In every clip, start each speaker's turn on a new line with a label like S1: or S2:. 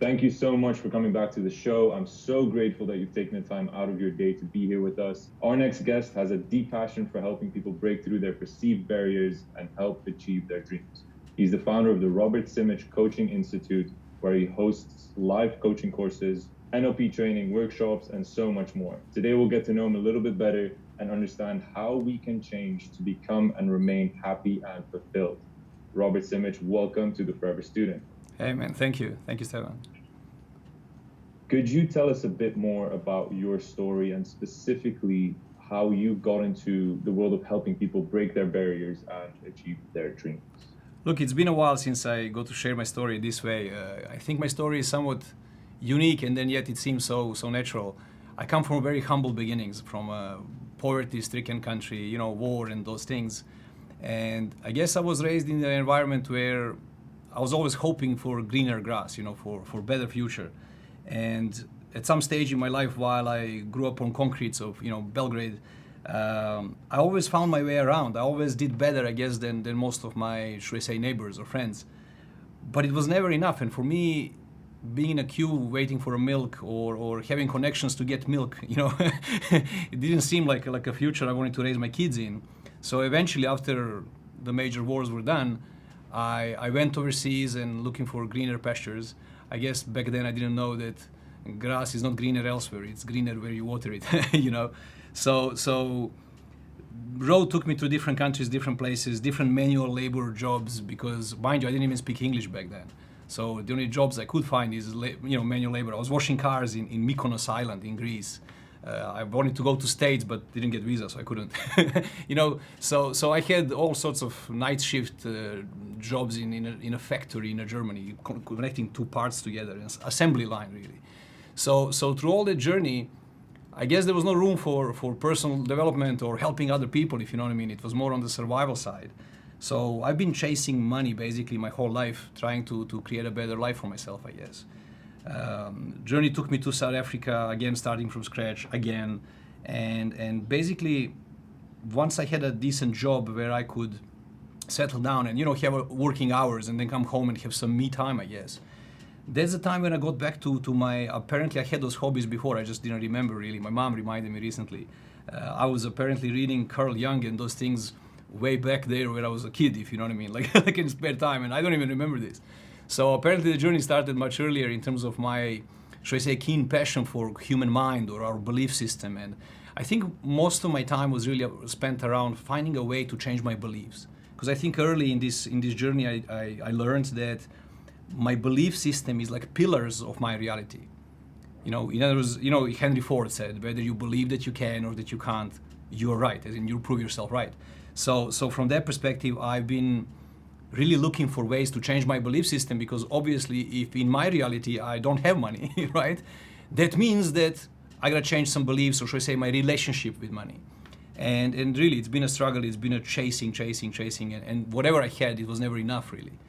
S1: Thank you so much for coming back to the show. I'm so grateful that you've taken the time out of your day to be here with us. Our next guest has a deep passion for helping people break through their perceived barriers and help achieve their dreams. He's the founder of the Robert Simic Coaching Institute, where he hosts live coaching courses, NLP training, workshops, and so much more. Today, we'll get to know him a little bit better and understand how we can change to become and remain happy and fulfilled. Robert Simic, welcome to the Forever Student.
S2: Hey man, thank you. Thank you, Stefan.
S1: Could you tell us a bit more about your story and specifically how you got into the world of helping people break their barriers and achieve their dreams?
S2: Look, it's been a while since I got to share my story this way. I think my story is somewhat unique, and then yet it seems so natural. I come from very humble beginnings, from a poverty-stricken country, war and those things. And I guess I was raised in an environment where I was always hoping for greener grass, for better future. And at some stage in my life, while I grew up on concretes of, Belgrade, I always found my way around. I always did better, I guess, than most of my, should I say, neighbors or friends. But it was never enough. And for me, being in a queue waiting for a milk or having connections to get milk, it didn't seem like a future I wanted to raise my kids in. So eventually, after the major wars were done, I went overseas and looking for greener pastures. I guess back then I didn't know that grass is not greener elsewhere, it's greener where you water it, So road took me to different countries, different places, different manual labor jobs, because mind you, I didn't even speak English back then. So the only jobs I could find is manual labor. I was washing cars in Mykonos Island in Greece. I wanted to go to States, but didn't get visa, so I couldn't. So I had all sorts of night shift jobs in a factory in Germany, connecting two parts together, an assembly line really. So through all that journey, I guess there was no room for personal development or helping other people, if you know what I mean. It was more on the survival side. So I've been chasing money basically my whole life, trying to create a better life for myself, I guess. Journey took me to South Africa again, starting from scratch again, and basically once I had a decent job where I could settle down and have working hours and then come home and have some me time, I guess that's the time when I got back to my, apparently I had those hobbies before, I just didn't remember really. My mom reminded me recently. I was apparently reading Carl Jung and those things way back there when I was a kid, if you know what I mean, like in spare time, and I don't even remember this. So apparently the journey started much earlier in terms of my, should I say, keen passion for human mind or our belief system. And I think most of my time was really spent around finding a way to change my beliefs. Because I think early in this journey, I learned that my belief system is like pillars of my reality. In other words, Henry Ford said, whether you believe that you can or that you can't, you're right, as in you prove yourself right. So from that perspective, I've been really looking for ways to change my belief system, because obviously if in my reality I don't have money, right, that means that I gotta change some beliefs, or should I say my relationship with money. And really it's been a struggle, it's been a chasing, and whatever I had, it was never enough really.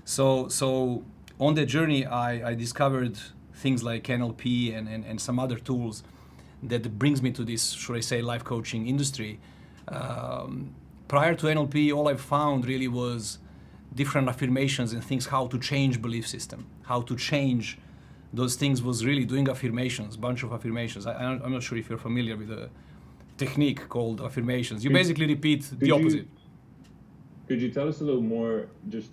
S2: So on that journey I discovered things like NLP and some other tools that brings me to this, should I say, life coaching industry. Prior to NLP, all I found really was different affirmations and things, how to change belief system, how to change those things was really doing affirmations, bunch of affirmations. I'm not sure if you're familiar with a technique called affirmations. You basically repeat the opposite.
S1: Could you tell us a little more just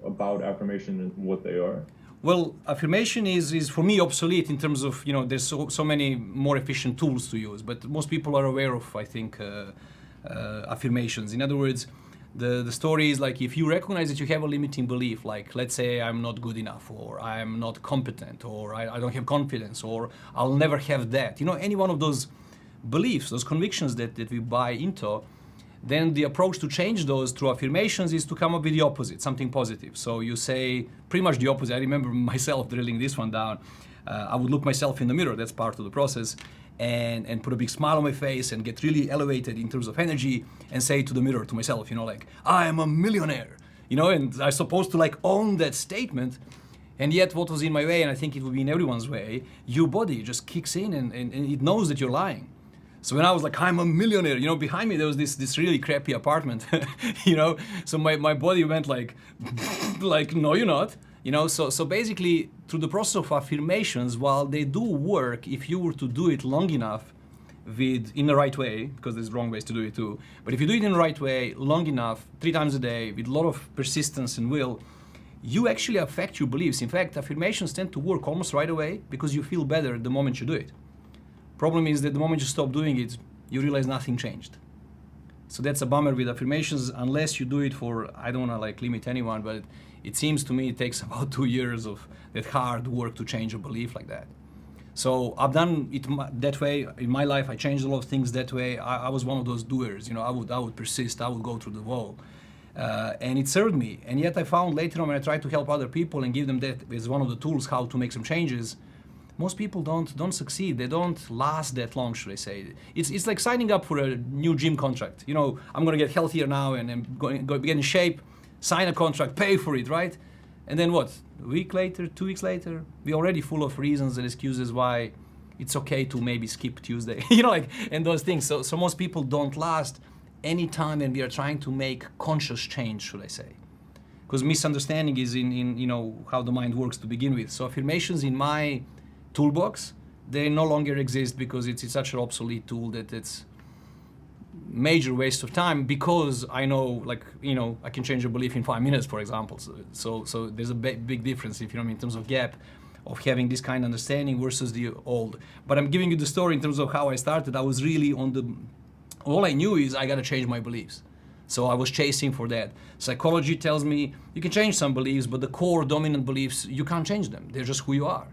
S1: about affirmation and what they are?
S2: Well, affirmation is for me obsolete in terms of, there's so many more efficient tools to use, but most people are aware of, I think, affirmations. In other words, the story is like, if you recognize that you have a limiting belief, like let's say I'm not good enough, or I'm not competent, or I don't have confidence, or I'll never have that, any one of those beliefs, those convictions that we buy into, then the approach to change those through affirmations is to come up with the opposite, something positive. So you say pretty much the opposite. I remember myself drilling this one down. I would look myself in the mirror, that's part of the process, and put a big smile on my face and get really elevated in terms of energy and say to the mirror, to myself, like, I am a millionaire, and I'm supposed to own that statement. And yet what was in my way, and I think it would be in everyone's way, your body just kicks in and it knows that you're lying. So when I was like, I'm a millionaire, behind me there was this really crappy apartment, so my body went like, no, you're not. So basically through the process of affirmations, while they do work, if you were to do it long enough, in the right way, because there's wrong ways to do it too, but if you do it in the right way, long enough, 3 times a day, with a lot of persistence and will, you actually affect your beliefs. In fact, affirmations tend to work almost right away because you feel better the moment you do it. Problem is that the moment you stop doing it, you realize nothing changed. So that's a bummer with affirmations, unless you do it for, I don't want to limit anyone, but it seems to me it takes about 2 years of that hard work to change a belief like that. So I've done it that way in my life. I changed a lot of things that way. I was one of those doers. I would persist. I would go through the wall, and it served me. And yet I found later on, when I tried to help other people and give them that as one of the tools how to make some changes, most people don't succeed. They don't last that long, should I say? It's like signing up for a new gym contract. I'm going to get healthier now and I'm going to get in shape. Sign a contract, pay for it, right? And then what? A week later, 2 weeks later, we're already full of reasons and excuses why it's okay to maybe skip Tuesday, and those things. So most people don't last any time, and we are trying to make conscious change, should I say? Because misunderstanding is in how the mind works to begin with. So affirmations in my toolbox, they no longer exist because it's such an obsolete tool that it's major waste of time, because I know, I can change a belief in 5 minutes, for example. So there's a big difference, if you know me, in terms of gap of having this kind of understanding versus the old. But I'm giving you the story in terms of how I started. I was really all I knew is I got to change my beliefs. So I was chasing for that. Psychology tells me you can change some beliefs, but the core dominant beliefs, you can't change them. They're just who you are.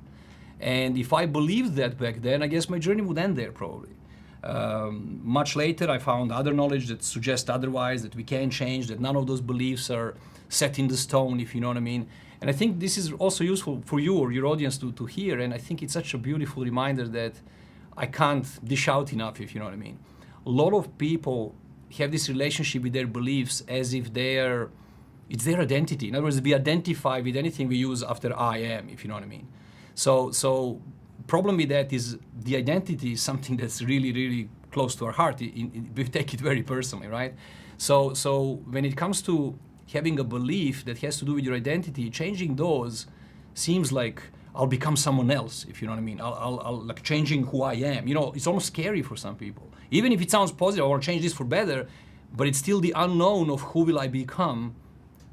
S2: And if I believed that back then, I guess my journey would end there probably. Much later, I found other knowledge that suggests otherwise, that we can change, that none of those beliefs are set in the stone, if you know what I mean. And I think this is also useful for you or your audience to hear. And I think it's such a beautiful reminder that I can't dish out enough, if you know what I mean. A lot of people have this relationship with their beliefs as if it's their identity. In other words, we identify with anything we use after I am, if you know what I mean. So problem with that is the identity is something that's really, really close to our heart. We take it very personally, right? So when it comes to having a belief that has to do with your identity, changing those seems like I'll become someone else, if you know what I mean. I'll like changing who I am. It's almost scary for some people. Even if it sounds positive, I want to change this for better, but it's still the unknown of who will I become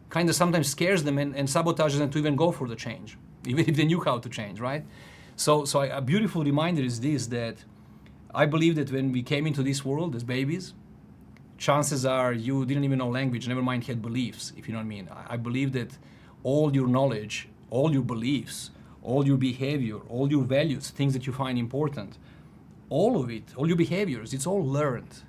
S2: kind of sometimes scares them and sabotages them to even go for the change, even if they knew how to change, right? So a beautiful reminder is this, that I believe that when we came into this world as babies, chances are you didn't even know language, never mind had beliefs, if you know what I mean. I believe that all your knowledge, all your beliefs, all your behavior, all your values, things that you find important, all of it, all your behaviors, it's all learned.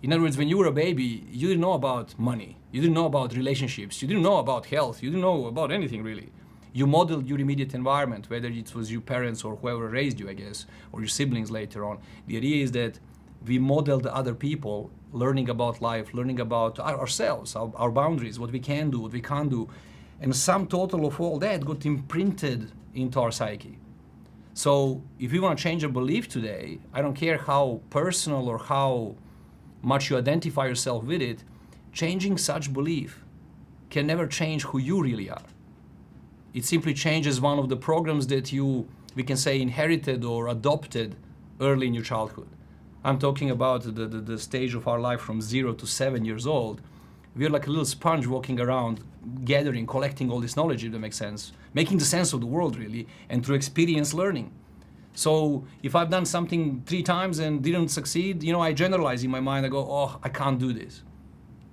S2: In other words, when you were a baby, you didn't know about money, you didn't know about relationships, you didn't know about health, you didn't know about anything really. You modeled your immediate environment, whether it was your parents or whoever raised you, I guess, or your siblings later on. The idea is that we modeled other people, learning about life, learning about ourselves, our boundaries, what we can do, what we can't do. And sum total of all that got imprinted into our psyche. So if you want to change a belief today, I don't care how personal or how much you identify yourself with it, changing such belief can never change who you really are. It simply changes one of the programs that we can say, inherited or adopted early in your childhood. I'm talking about the stage of our life from 0 to 7 years old. We're like a little sponge walking around, gathering, collecting all this knowledge, if that makes sense, making the sense of the world really, and through experience learning. So if I've done something 3 times and didn't succeed, I generalize in my mind, I go, oh, I can't do this.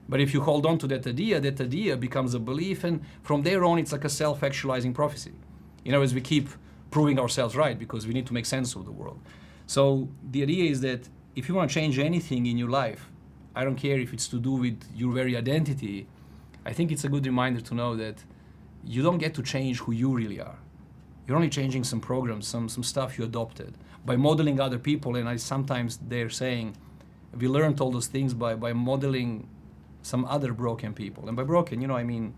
S2: But if you hold on to that idea becomes a belief, and from there on, it's like a self-actualizing prophecy. In other words, we keep proving ourselves right because we need to make sense of the world. So the idea is that if you want to change anything in your life, I don't care if it's to do with your very identity, I think it's a good reminder to know that you don't get to change who you really are. You're only changing some programs, some stuff you adopted by modeling other people. And sometimes they're saying, we learned all those things by modeling some other broken people. And by broken, I mean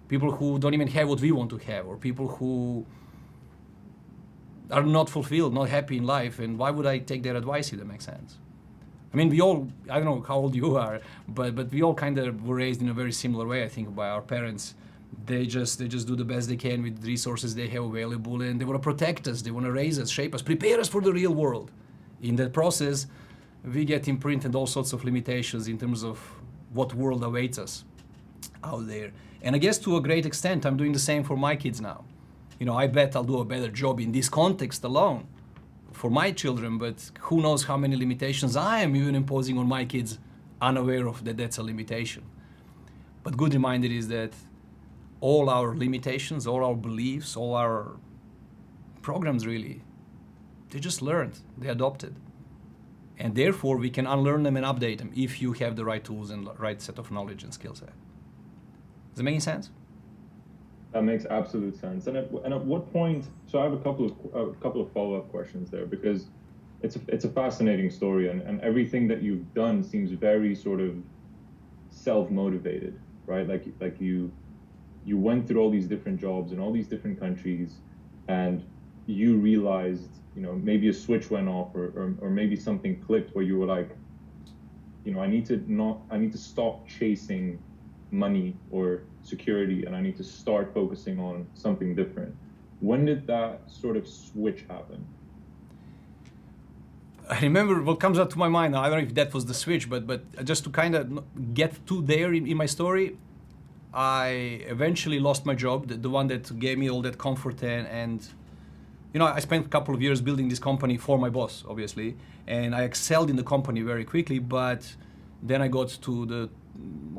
S2: people who don't even have what we want to have, or people who are not fulfilled, not happy in life. And why would I take their advice, if that makes sense? I mean, we all, I don't know how old you are, but we all kind of were raised in a very similar way, I think, by our parents, They just do the best they can with resources they have available, and they want to protect us, they want to raise us, shape us, prepare us for the real world. In that process, we get imprinted all sorts of limitations in terms of what world awaits us out there. And I guess to a great extent, I'm doing the same for my kids now. I bet I'll do a better job in this context alone for my children, but who knows how many limitations I am even imposing on my kids, unaware of that that's a limitation. But good reminder is that all our limitations, all our beliefs, all our programs really, they just learned, they adopted. And therefore we can unlearn them and update them if you have the right tools and right set of knowledge and skill set. Does that make any sense?
S1: That makes absolute sense. And at what point? So I have a couple of follow-up questions there, because it's a fascinating story, and everything that you've done seems very sort of self-motivated, right? Like you went through all these different jobs in all these different countries, and you realized, maybe a switch went off, or maybe something clicked where you were like, I need to stop chasing money or security, and I need to start focusing on something different. When did that sort of switch happen?
S2: I remember what comes up to my mind. I don't know if that was the switch, but just to kind of get to there in my story, I eventually lost my job, the one that gave me all that comfort, and I spent a couple of years building this company for my boss, obviously, and I excelled in the company very quickly, but then I got to the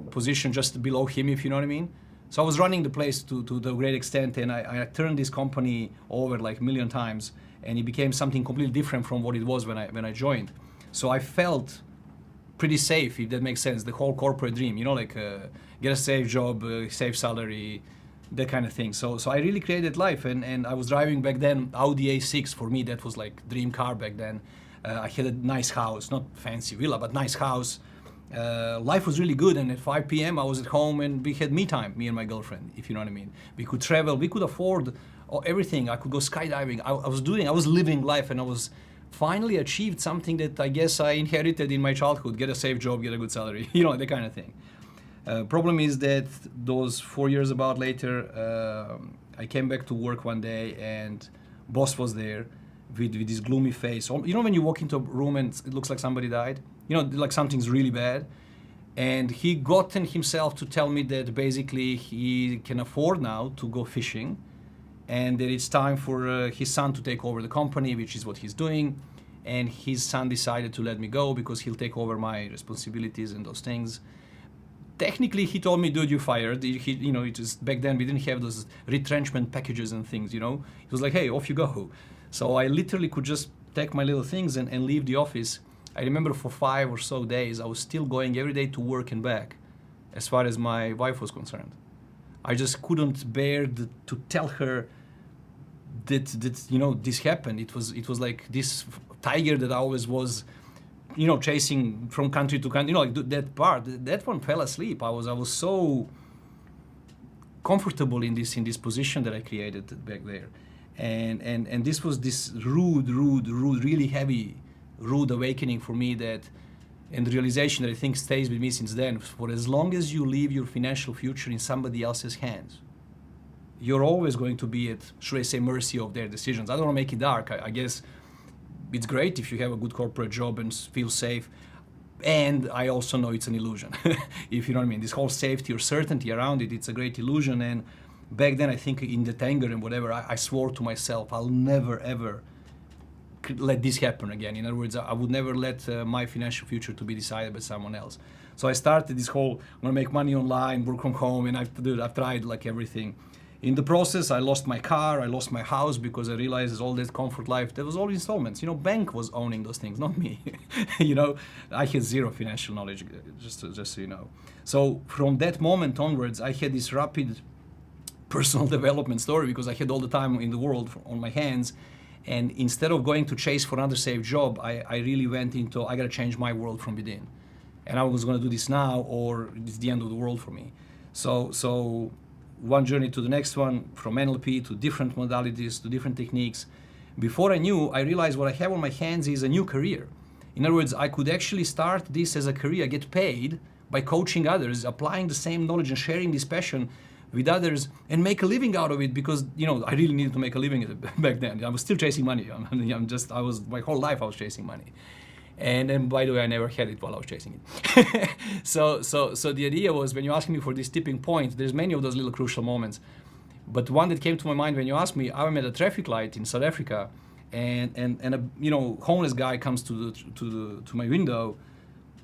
S2: position just below him, if you know what I mean. So I was running the place to the great extent, and I turned this company over like a million times, and it became something completely different from what it was when I joined. So I felt pretty safe, if that makes sense, the whole corporate dream, get a safe job, safe salary, that kind of thing. So I really created life, and I was driving back then Audi A6. For me, that was like dream car back then. I had a nice house, not fancy villa, but nice house. Life was really good, and at 5 p.m. I was at home, and we had me time, me and my girlfriend, if you know what I mean. We could travel, we could afford everything. I could go skydiving. I was living life, and I was finally achieved something that I guess I inherited in my childhood: get a safe job, get a good salary, that kind of thing. Problem is that those 4 years about later, I came back to work one day, and boss was there with this gloomy face. When you walk into a room and it looks like somebody died, like something's really bad. And he gotten himself to tell me that basically he can afford now to go fishing, and that it's time for his son to take over the company, which is what he's doing. And his son decided to let me go because he'll take over my responsibilities and those things. Technically, he told me, dude, you're fired. It just back then we didn't have those retrenchment packages and things, He was like, hey, off you go. So I literally could just take my little things and leave the office. I remember for 5 or so days, I was still going every day to work and back, as far as my wife was concerned. I just couldn't bear to tell her that this happened. It was like this tiger that I always was, chasing from country to country. That part, that one fell asleep. I was so comfortable in this position that I created back there, and this was this rude, really heavy, rude awakening for me, and the realization that I think stays with me since then. For as long as you leave your financial future in somebody else's hands, you're always going to be at, should I say, mercy of their decisions. I don't want to make it dark. I guess it's great if you have a good corporate job and feel safe. And I also know it's an illusion, if you know what I mean. This whole safety or certainty around it, it's a great illusion. And back then, I think in that anger and whatever, I swore to myself, I'll never, ever let this happen again. In other words, I would never let my financial future to be decided by someone else. So I started this whole, I'm gonna make money online, work from home, and I've tried like everything. In the process, I lost my car, I lost my house, because I realized all that comfort life, that was all installments. Bank was owning those things, not me. I had zero financial knowledge, just so you know. So from that moment onwards, I had this rapid personal development story, because I had all the time in the world on my hands. And instead of going to chase for another safe job, I really went into, I gotta change my world from within. And I was gonna do this now, or it's the end of the world for me. So one journey to the next one, from NLP to different modalities, to different techniques. Before I knew, I realized what I have on my hands is a new career. In other words, I could actually start this as a career, get paid by coaching others, applying the same knowledge and sharing this passion with others and make a living out of it, because I really needed to make a living back then. I was still chasing money. My whole life I was chasing money. And by the way, I never had it while I was chasing it. So the idea was, when you ask me for this tipping point, there's many of those little crucial moments. But one that came to my mind when you asked me, I'm at a traffic light in South Africa, and a homeless guy comes to my window,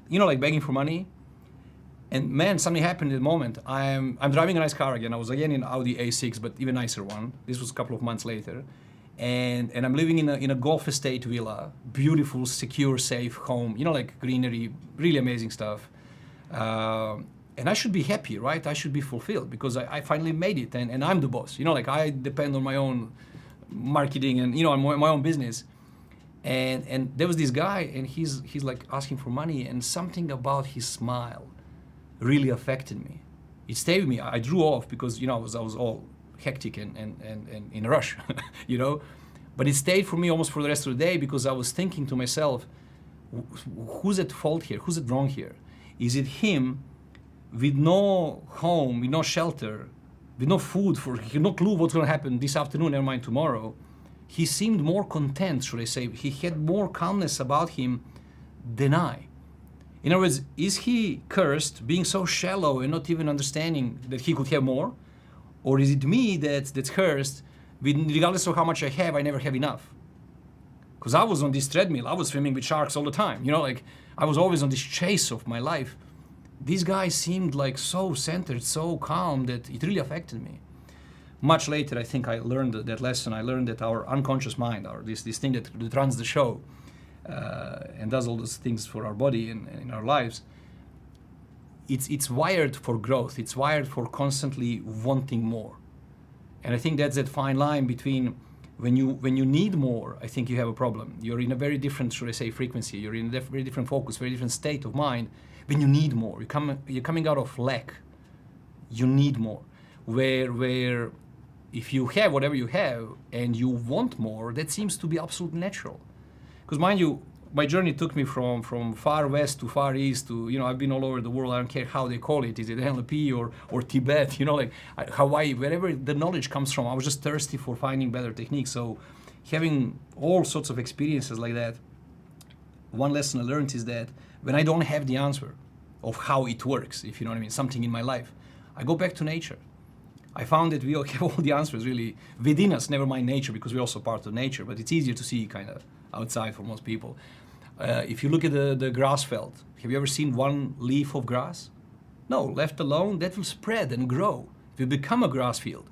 S2: like begging for money. And man, something happened in the moment. I'm driving a nice car again. I was again in Audi A6, but even nicer one. This was a couple of months later. And I'm living in a golf estate villa, beautiful, secure, safe home, like greenery, really amazing stuff. And I should be happy, right? I should be fulfilled, because I finally made it, and I'm the boss. Like I depend on my own marketing and my own business. And there was this guy, and he's like asking for money, and something about his smile really affected me. It stayed with me. I drew off because I was all hectic and in a rush, But it stayed for me almost for the rest of the day, because I was thinking to myself, who's at fault here? Who's at wrong here? Is it him with no home, with no shelter, with no food, he had no clue what's going to happen this afternoon, never mind tomorrow? He seemed more content, should I say. He had more calmness about him than I. In other words, is he cursed, being so shallow and not even understanding that he could have more? Or is it me that's cursed, regardless of how much I have, I never have enough? Because I was on this treadmill, I was swimming with sharks all the time. I was always on this chase of my life. This guy seemed like so centered, so calm, that it really affected me. Much later, I think I learned that lesson. I learned that our unconscious mind, this thing that runs the show and does all those things for our body and in our lives, it's wired for growth. It's wired for constantly wanting more. And I think that's that fine line between when you need more, I think you have a problem. You're in a very different, should I say, frequency. You're in a very different focus, very different state of mind. When you need more, you're coming out of lack. You need more. Where if you have whatever you have and you want more, that seems to be absolutely natural. Because mind you, my journey took me from far west to far east to, I've been all over the world. I don't care how they call it. Is it NLP or Tibet, Hawaii, wherever the knowledge comes from. I was just thirsty for finding better techniques. So having all sorts of experiences like that, one lesson I learned is that when I don't have the answer of how it works, if you know what I mean, something in my life, I go back to nature. I found that we all have all the answers really within us, never mind nature, because we're also part of nature, but it's easier to see kind of outside for most people. If you look at the grass field, have you ever seen one leaf of grass? No, left alone, that will spread and grow. It will become a grass field.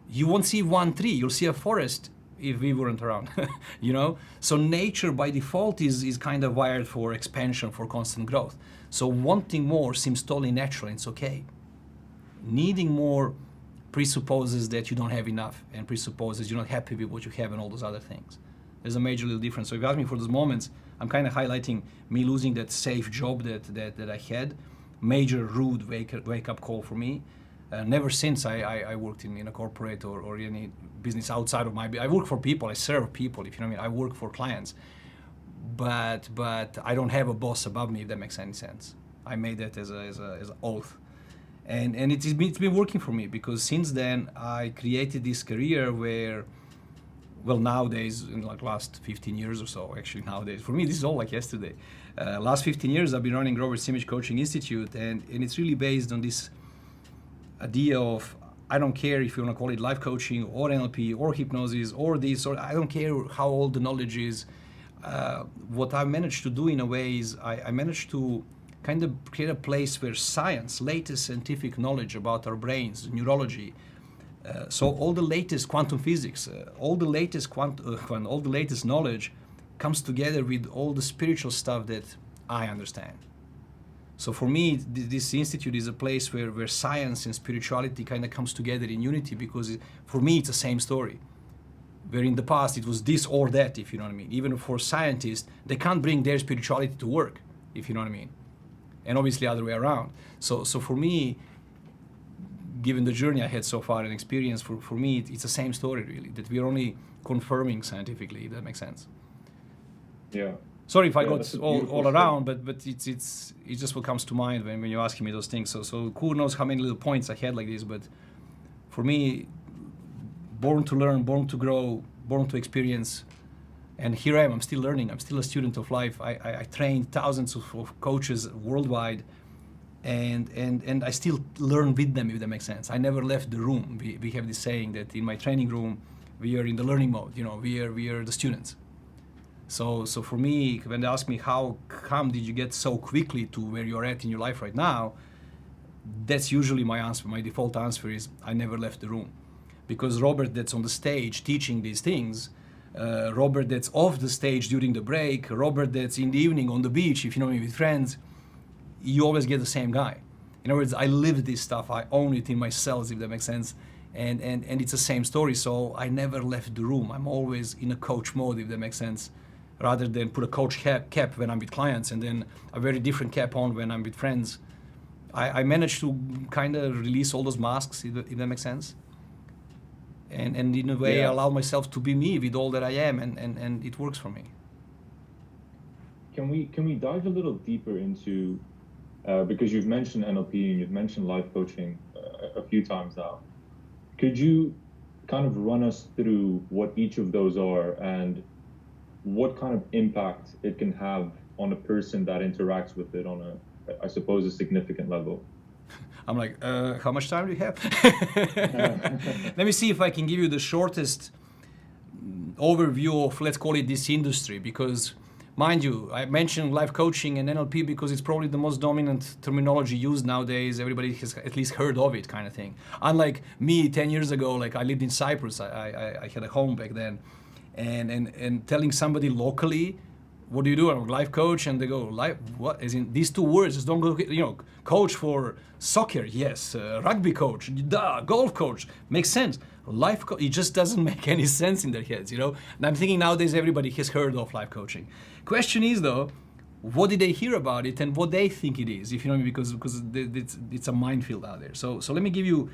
S2: You won't see one tree, you'll see a forest if we weren't around, So nature by default is kind of wired for expansion, for constant growth. So wanting more seems totally natural, and it's okay. Needing more presupposes that you don't have enough, and presupposes you're not happy with what you have and all those other things. There's a major little difference. So if you ask me for those moments, I'm kind of highlighting me losing that safe job that I had. Major rude wake up call for me. Never since I worked in a corporate or any business outside of I work for people, I serve people, if you know what I mean. I work for clients. But I don't have a boss above me, if that makes any sense. I made that as an oath. And it's been working for me, because since then I created this career where, well, nowadays, in like last 15 years or so, actually nowadays, for me this is all like yesterday. Last 15 years I've been running Robert Simic Coaching Institute, and it's really based on this idea of, I don't care if you want to call it life coaching or NLP or hypnosis or this, or I don't care how old the knowledge is. What I managed to do in a way is I managed to kind of create a place where science, latest scientific knowledge about our brains, neurology, so all the latest quantum physics, all the latest knowledge comes together with all the spiritual stuff that I understand. So for me, this institute is a place where science and spirituality kind of comes together in unity, because for me it's the same story. Where in the past it was this or that, if you know what I mean. Even for scientists, they can't bring their spirituality to work, if you know what I mean. And obviously other way around. So for me, given the journey I had so far and experience, for me it's the same story really, that we're only confirming scientifically, if that makes sense.
S1: Yeah.
S2: Sorry if I
S1: Yeah,
S2: got
S1: that's a
S2: all
S1: beautiful
S2: around,
S1: statement.
S2: but it's just what comes to mind when you're asking me those things. So who knows how many little points I had like this, but for me, born to learn, born to grow, born to experience, and here I am. I'm still learning. I'm still a student of life. I trained thousands of coaches worldwide, and I still learn with them, if that makes sense. I never left the room. We have this saying that in my training room, we are in the learning mode. You know, we are the students. So for me, when they ask me how come did you get so quickly to where you're at in your life right now, that's usually my answer. My default answer is I never left the room, because Robert that's on the stage teaching these things, Robert that's off the stage during the break, Robert that's in the evening on the beach, if you know me, with friends, you always get the same guy. In other words, I live this stuff. I own it in my cells, if that makes sense. And it's the same story. So I never left the room. I'm always in a coach mode, if that makes sense, rather than put a coach cap when I'm with clients and then a very different cap on when I'm with friends. I managed to kind of release all those masks, if that makes sense. And in a way,
S1: Yeah.
S2: allow myself to be me with all that I am, and it works for me.
S1: Can we dive a little deeper into because you've mentioned NLP and you've mentioned life coaching a few times now. Could you kind of run us through what each of those are and what kind of impact it can have on a person that interacts with it on I suppose, a significant level?
S2: I'm like, how much time do you have? Let me see if I can give you the shortest overview of, let's call it, this industry, because mind you, I mentioned life coaching and NLP because it's probably the most dominant terminology used nowadays. Everybody has at least heard of it, kind of thing. Unlike me 10 years ago, like I lived in Cyprus, I had a home back then, and telling somebody locally, what do you do? I'm a life coach, and they go, life, what? As in, these two words just don't go, coach for soccer, yes, rugby coach, duh, golf coach, makes sense. Life it just doesn't make any sense in their heads, And I'm thinking nowadays everybody has heard of life coaching. Question is though, what did they hear about it and what they think it is, if you know me, because it's a minefield out there. So let me give you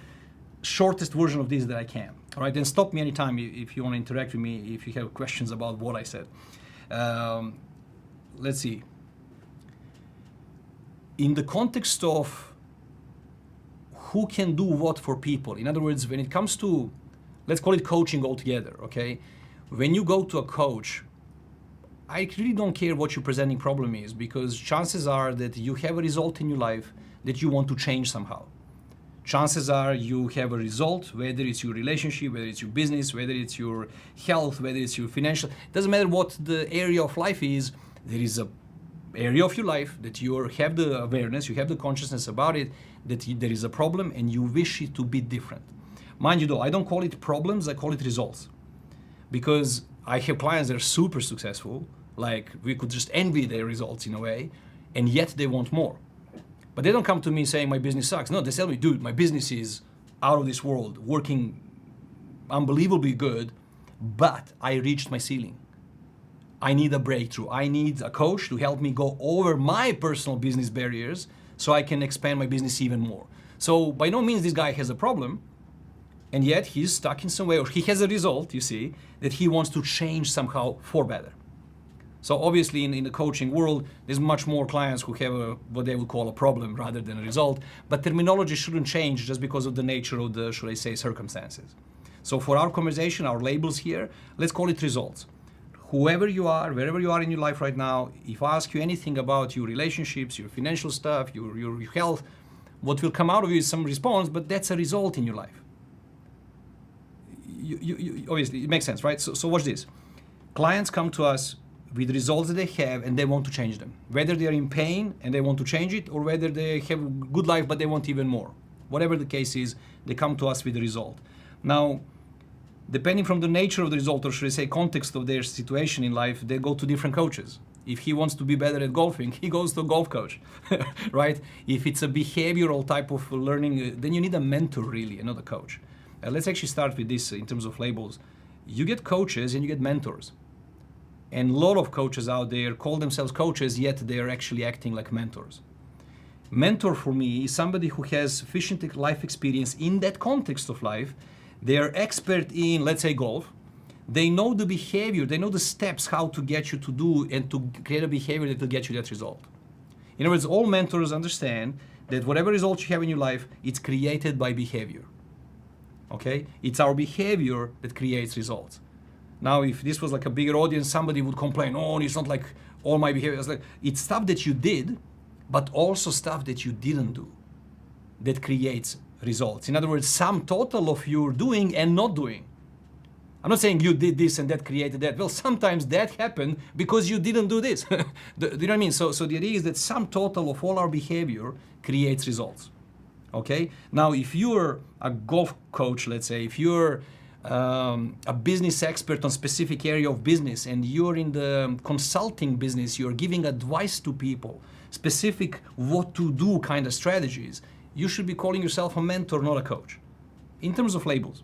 S2: shortest version of this that I can. All right, then stop me anytime if you want to interact with me, if you have questions about what I said. Let's see. In the context of who can do what for people, in other words, when it comes to, let's call it coaching altogether, okay? When you go to a coach, I really don't care what your presenting problem is, because chances are that you have a result in your life that you want to change somehow. Chances are you have a result, whether it's your relationship, whether it's your business, whether it's your health, whether it's your financial, it doesn't matter what the area of life is, there is a area of your life that you have the awareness, you have the consciousness about it, that there is a problem and you wish it to be different. Mind you though, I don't call it problems, I call it results. Because I have clients that are super successful, like we could just envy their results in a way, and yet they want more. But they don't come to me saying my business sucks. No, they tell me, dude, my business is out of this world, working unbelievably good, but I reached my ceiling. I need a breakthrough. I need a coach to help me go over my personal business barriers so I can expand my business even more. So by no means this guy has a problem, and yet he's stuck in some way, or he has a result, you see, that he wants to change somehow for better. So obviously in the coaching world, there's much more clients who have what they would call a problem rather than a result, but terminology shouldn't change just because of the nature of the, should I say, circumstances. So for our conversation, our labels here, let's call it results. Whoever you are, wherever you are in your life right now, if I ask you anything about your relationships, your financial stuff, your health, what will come out of you is some response, but that's a result in your life. You obviously, it makes sense, right? So watch this. Clients come to us with results that they have and they want to change them. Whether they are in pain and they want to change it, or whether they have a good life but they want even more. Whatever the case is, they come to us with the result. Now, depending from the nature of the result, or should I say context of their situation in life, they go to different coaches. If he wants to be better at golfing, he goes to a golf coach, right? If it's a behavioral type of learning, then you need a mentor really, and not a coach. Let's actually start with this in terms of labels. You get coaches and you get mentors. And a lot of coaches out there call themselves coaches, yet they are actually acting like mentors. Mentor for me is somebody who has sufficient life experience in that context of life. They are expert in, let's say, golf. They know the behavior, they know the steps how to get you to do and to create a behavior that will get you that result. In other words, all mentors understand that whatever result you have in your life, it's created by behavior. Okay? It's our behavior that creates results. Now, if this was like a bigger audience, somebody would complain, oh, it's not like all my behavior. It's like, it's stuff that you did, but also stuff that you didn't do that creates results. In other words, sum total of your doing and not doing. I'm not saying you did this and that created that. Well, sometimes that happened because you didn't do this. Do you know what I mean? So the idea is that sum total of all our behavior creates results. Okay? Now, if you're a golf coach, let's say, if you're a business expert on specific area of business and you're in the consulting business, you're giving advice to people, specific what to do kind of strategies, you should be calling yourself a mentor, not a coach, in terms of labels.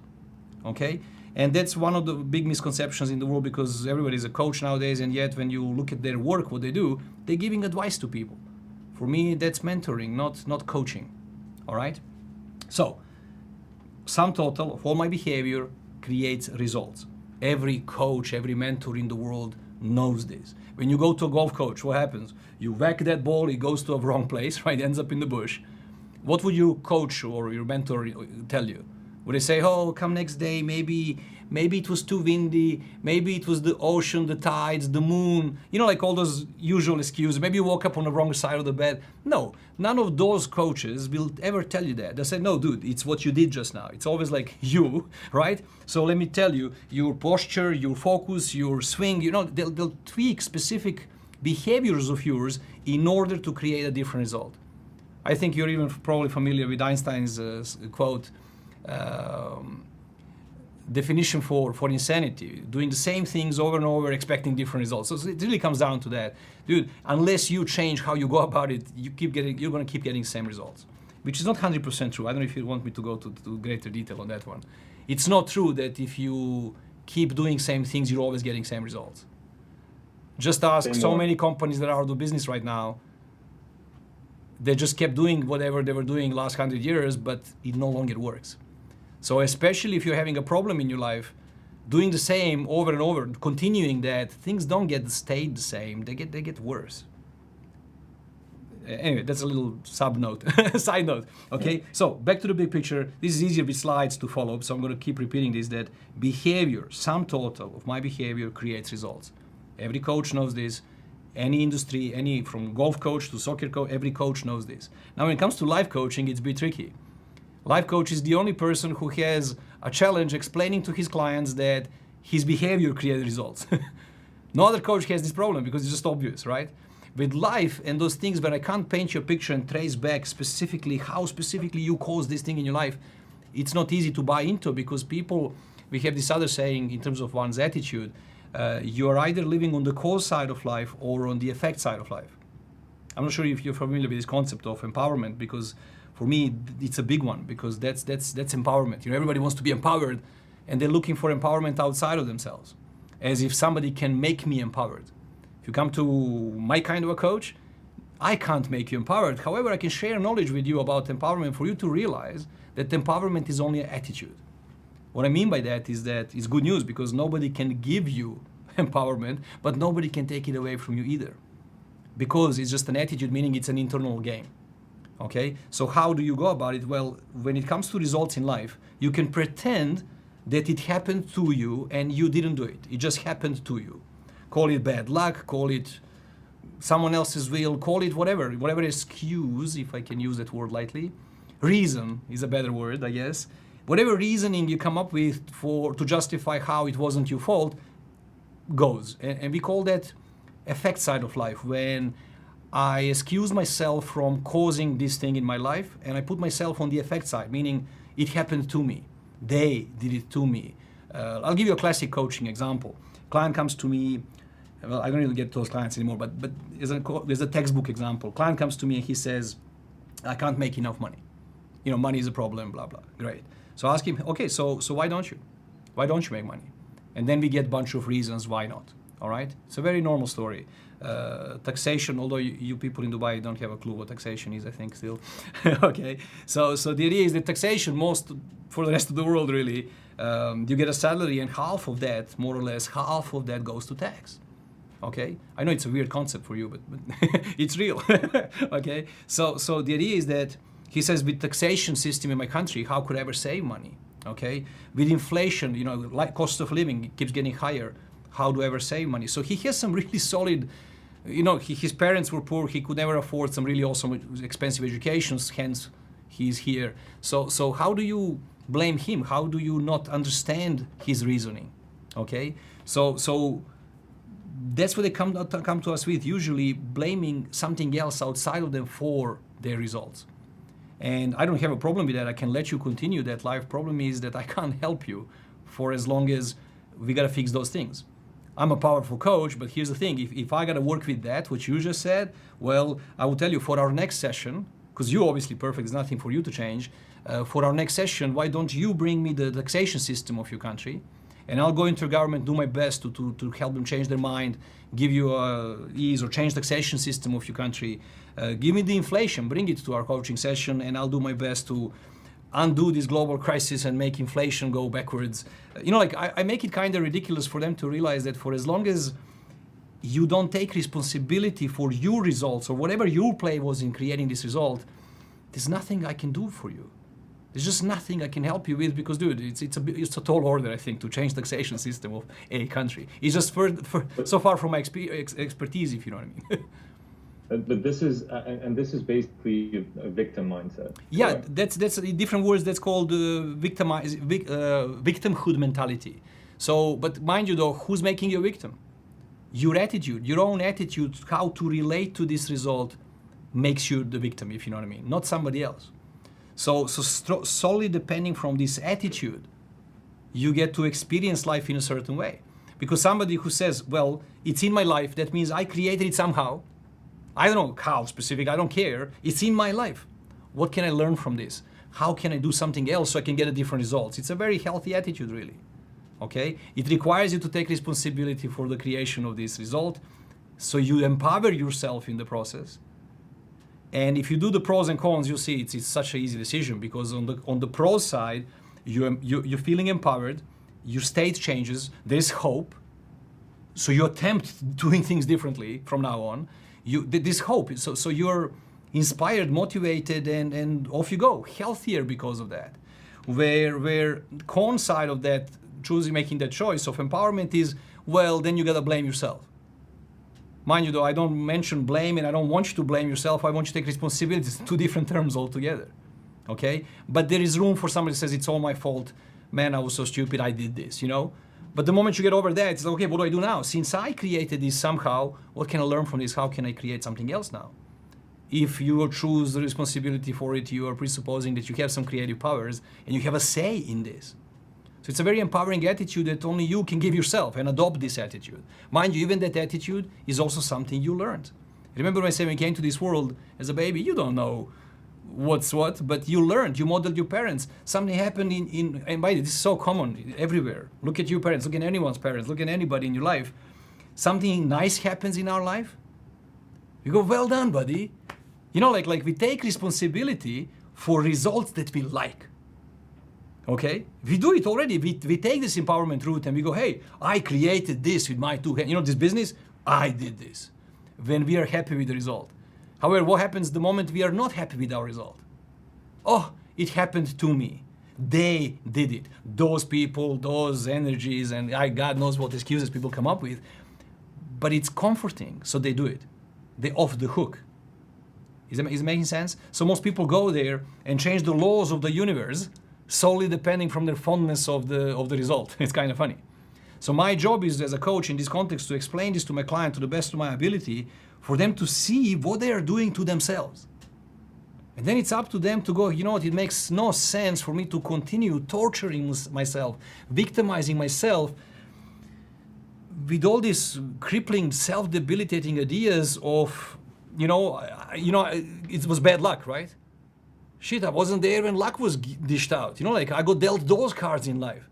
S2: Okay? And that's one of the big misconceptions in the world, because everybody is a coach nowadays, and yet when you look at their work, what they do, they're giving advice to people. For me, that's mentoring, not coaching. All right? So, sum total of all my behavior creates results. Every coach, every mentor in the world knows this. When you go to a golf coach, what happens? You whack that ball, it goes to a wrong place, right? It ends up in the bush. What would your coach or your mentor tell you? Would they say, oh, come next day, maybe it was too windy, maybe it was the ocean, the tides, the moon, you know, like all those usual excuses, maybe you woke up on the wrong side of the bed. No, none of those coaches will ever tell you that. They'll say, no, dude, it's what you did just now. It's always like you, right? So let me tell you, your posture, your focus, your swing, you know, they'll tweak specific behaviors of yours in order to create a different result. I think you're even probably familiar with Einstein's quote, definition for insanity, doing the same things over and over, expecting different results. So it really comes down to that. Dude, unless you change how you go about it, you're going to keep getting the same results, which is not 100% true. I don't know if you want me to go to greater detail on that one. It's not true that if you keep doing same things, you're always getting same results. Just ask so many companies that are out of business right now. They just kept doing whatever they were doing last 100 years, but it no longer works. So especially if you're having a problem in your life, doing the same over and over, continuing that, things don't stay the same, they get worse. Anyway, that's a little side note, okay? So back to the big picture. This is easier with slides to follow, so I'm gonna keep repeating this, that behavior, sum total of my behavior creates results. Every coach knows this. Any industry, from golf coach to soccer coach, every coach knows this. Now, when it comes to life coaching, it's a bit tricky. Life coach is the only person who has a challenge explaining to his clients that his behavior creates results. No other coach has this problem because it's just obvious, right? With life and those things where I can't paint you a picture and trace back specifically how specifically you caused this thing in your life, it's not easy to buy into, because we have this other saying in terms of one's attitude, you're either living on the cause side of life or on the effect side of life. I'm not sure if you're familiar with this concept of empowerment, because for me, it's a big one, because that's empowerment. You know, everybody wants to be empowered, and they're looking for empowerment outside of themselves, as if somebody can make me empowered. If you come to my kind of a coach, I can't make you empowered. However, I can share knowledge with you about empowerment for you to realize that empowerment is only an attitude. What I mean by that is it's good news, because nobody can give you empowerment, but nobody can take it away from you either, because it's just an attitude, meaning it's an internal game. Okay, so how do you go about it? Well, when it comes to results in life, you can pretend that it happened to you and you didn't do it. It just happened to you. Call it bad luck, call it someone else's will, call it whatever excuse, if I can use that word lightly. Reason is a better word, I guess. Whatever reasoning you come up with to justify how it wasn't your fault goes. And we call that effect side of life, when I excuse myself from causing this thing in my life and I put myself on the effect side, meaning it happened to me. They did it to me. I'll give you a classic coaching example. Client comes to me, well, I don't really get those clients anymore, but there's a textbook example. Client comes to me and he says, I can't make enough money. You know, money is a problem, blah, blah. Great. So I ask him, okay, so why don't you? Why don't you make money? And then we get a bunch of reasons why not. All right? It's a very normal story. Taxation, although you people in Dubai don't have a clue what taxation is, I think, still. Okay, so the idea is that taxation, for the rest of the world really, You get a salary, and half of that, more or less, half of that goes to tax. Okay, I know it's a weird concept for you, but it's real. Okay, so the idea is that he says, with taxation system in my country, how could I ever save money? Okay, with inflation, you know, like cost of living keeps getting higher. How do I ever save money? So he has some really solid, you know, his parents were poor. He could never afford some really awesome, expensive educations. Hence, he's here. So how do you blame him? How do you not understand his reasoning? Okay, so that's what they come to us with, usually blaming something else outside of them for their results. And I don't have a problem with that. I can let you continue that life. Problem is that I can't help you for as long as we gotta fix those things. I'm a powerful coach, but here's the thing. If I gotta work with that, what you just said, well, I will tell you for our next session, because you're obviously perfect, there's nothing for you to change. For our next session, why don't you bring me the taxation system of your country? And I'll go into government, do my best to help them change their mind, give you ease or change taxation system of your country. Give me the inflation, bring it to our coaching session, and I'll do my best to undo this global crisis and make inflation go backwards. You know, like I make it kind of ridiculous for them to realize that for as long as you don't take responsibility for your results or whatever your play was in creating this result, there's nothing I can do for you. There's just nothing I can help you with because, dude, it's a tall order, I think, to change taxation system of a country. It's just so far from my expertise, if you know what I mean.
S1: But this is basically a victim mindset.
S2: Yeah,
S1: correct?
S2: that's in different words. That's called victimhood mentality. So, but mind you, though, who's making you a victim? Your attitude, your own attitude, how to relate to this result, makes you the victim, if you know what I mean. Not somebody else. So solely depending from this attitude, you get to experience life in a certain way. Because somebody who says, well, it's in my life, that means I created it somehow. I don't know how specific, I don't care. It's in my life. What can I learn from this? How can I do something else so I can get a different results? It's a very healthy attitude, really. Okay? It requires you to take responsibility for the creation of this result. So you empower yourself in the process. And if you do the pros and cons, you'll see it's such an easy decision because on the pro side, you're feeling empowered, your state changes, there's hope. So you attempt doing things differently from now on. This hope, so you're inspired, motivated, and off you go, healthier because of that. Where con side of that, making that choice of empowerment is, well, then you gotta blame yourself. Mind you, though, I don't mention blame, and I don't want you to blame yourself. I want you to take responsibility. It's two different terms altogether, okay? But there is room for somebody who says, it's all my fault. Man, I was so stupid, I did this, you know? But the moment you get over that, it's like, okay, what do I do now? Since I created this somehow, what can I learn from this? How can I create something else now? If you choose the responsibility for it, you are presupposing that you have some creative powers and you have a say in this. So it's a very empowering attitude that only you can give yourself and adopt this attitude. Mind you, even that attitude is also something you learned. Remember when I said when you came to this world as a baby, you don't know what's what, but you learned, you modeled your parents. Something happened and by the way, this is so common everywhere. Look at your parents, look at anyone's parents, look at anybody in your life. Something nice happens in our life. You go, well done, buddy. You know, like we take responsibility for results that we like. Okay? We do it already. We take this empowerment route and we go, hey, I created this with my two hands. You know, this business, I did this. When we are happy with the result. However, what happens the moment we are not happy with our result? Oh, it happened to me. They did it. Those people, those energies, and God knows what excuses people come up with. But it's comforting, so they do it. They're off the hook. Is it making sense? So most people go there and change the laws of the universe solely depending from their fondness of the result. It's kind of funny. So my job is as a coach in this context to explain this to my client to the best of my ability for them to see what they are doing to themselves. And then it's up to them to go, you know what, it makes no sense for me to continue torturing myself, victimizing myself with all these crippling, self-debilitating ideas of, it was bad luck, right? Shit, I wasn't there when luck was dished out. Like I got dealt those cards in life.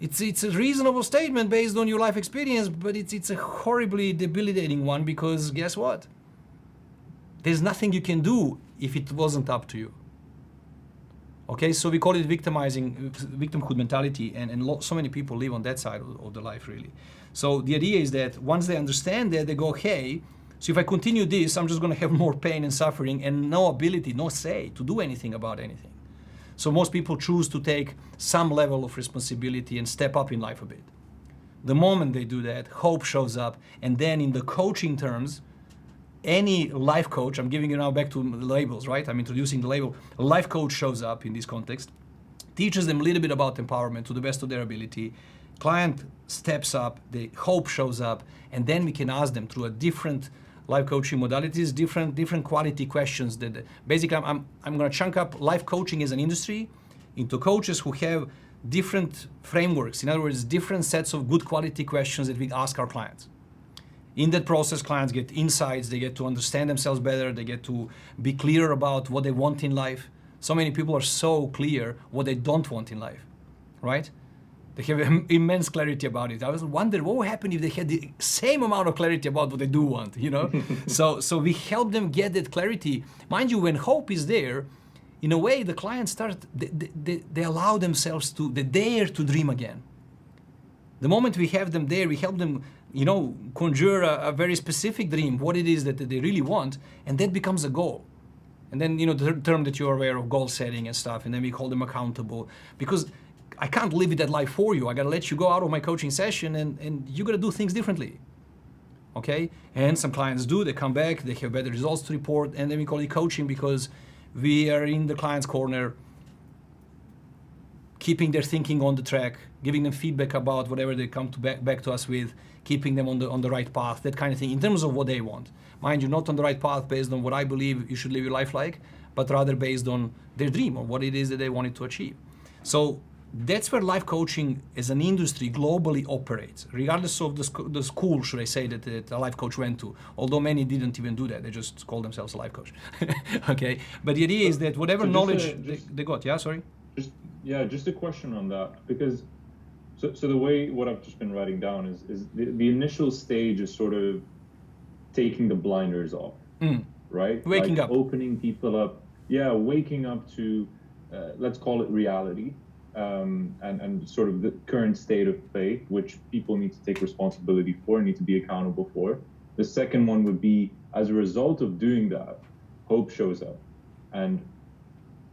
S2: It's a reasonable statement based on your life experience, but it's a horribly debilitating one because guess what? There's nothing you can do if it wasn't up to you. Okay, so we call it victimhood mentality, and so many people live on that side of the life, really. So the idea is that once they understand that, they go, hey, so if I continue this, I'm just going to have more pain and suffering and no ability, no say to do anything about anything. So most people choose to take some level of responsibility and step up in life a bit. The moment they do that, hope shows up, and then in the coaching terms, any life coach, I'm giving you now back to labels, right? I'm introducing the label. A life coach shows up in this context, teaches them a little bit about empowerment to the best of their ability. Client steps up, the hope shows up, and then we can ask them through a different life coaching modalities, different quality questions. That basically, I'm going to chunk up life coaching as an industry into coaches who have different frameworks. In other words, different sets of good quality questions that we ask our clients. In that process, clients get insights, they get to understand themselves better, they get to be clear about what they want in life. So many people are so clear what they don't want in life, right? They have immense clarity about it. I was wondering what would happen if they had the same amount of clarity about what they do want, you know? So we help them get that clarity. Mind you, when hope is there, in a way, the clients they allow themselves to, they dare to dream again. The moment we have them there, we help them, conjure a very specific dream, what it is that they really want, and that becomes a goal. And then, the term that you're aware of, goal setting and stuff, and then we hold them accountable. Because I can't live that life for you. I gotta let you go out of my coaching session and you gotta do things differently. Okay? And some clients do, they come back, they have better results to report, and then we call it coaching because we are in the client's corner, keeping their thinking on the track, giving them feedback about whatever they come to back to us with, keeping them on the right path, that kind of thing, in terms of what they want. Mind you, not on the right path based on what I believe you should live your life like, but rather based on their dream or what it is that they wanted to achieve. So that's where life coaching as an industry globally operates, regardless of the school, should I say, that a life coach went to, although many didn't even do that, they just call themselves a life coach. Okay, but the idea is that whatever knowledge they got,
S1: just a question on that, because so the way what I've just been writing down is the initial stage is sort of taking the blinders off, right?
S2: Waking up.
S1: Opening people up, waking up to, let's call it reality. And sort of the current state of play, which people need to take responsibility for, need to be accountable for. The second one would be, as a result of doing that, hope shows up, and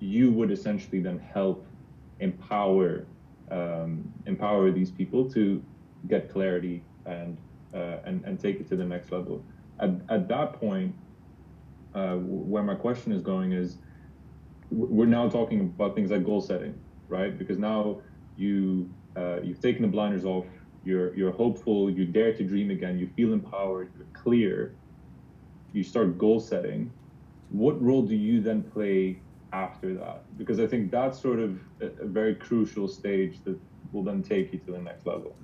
S1: you would essentially then help empower these people to get clarity and take it to the next level. At that point, where my question is going is, we're now talking about things like goal setting, right? Because now you've taken the blinders off, you're hopeful, you dare to dream again, you feel empowered, you're clear, you start goal setting. What role do you then play after that? Because I think that's sort of a very crucial stage that will then take you to the next level.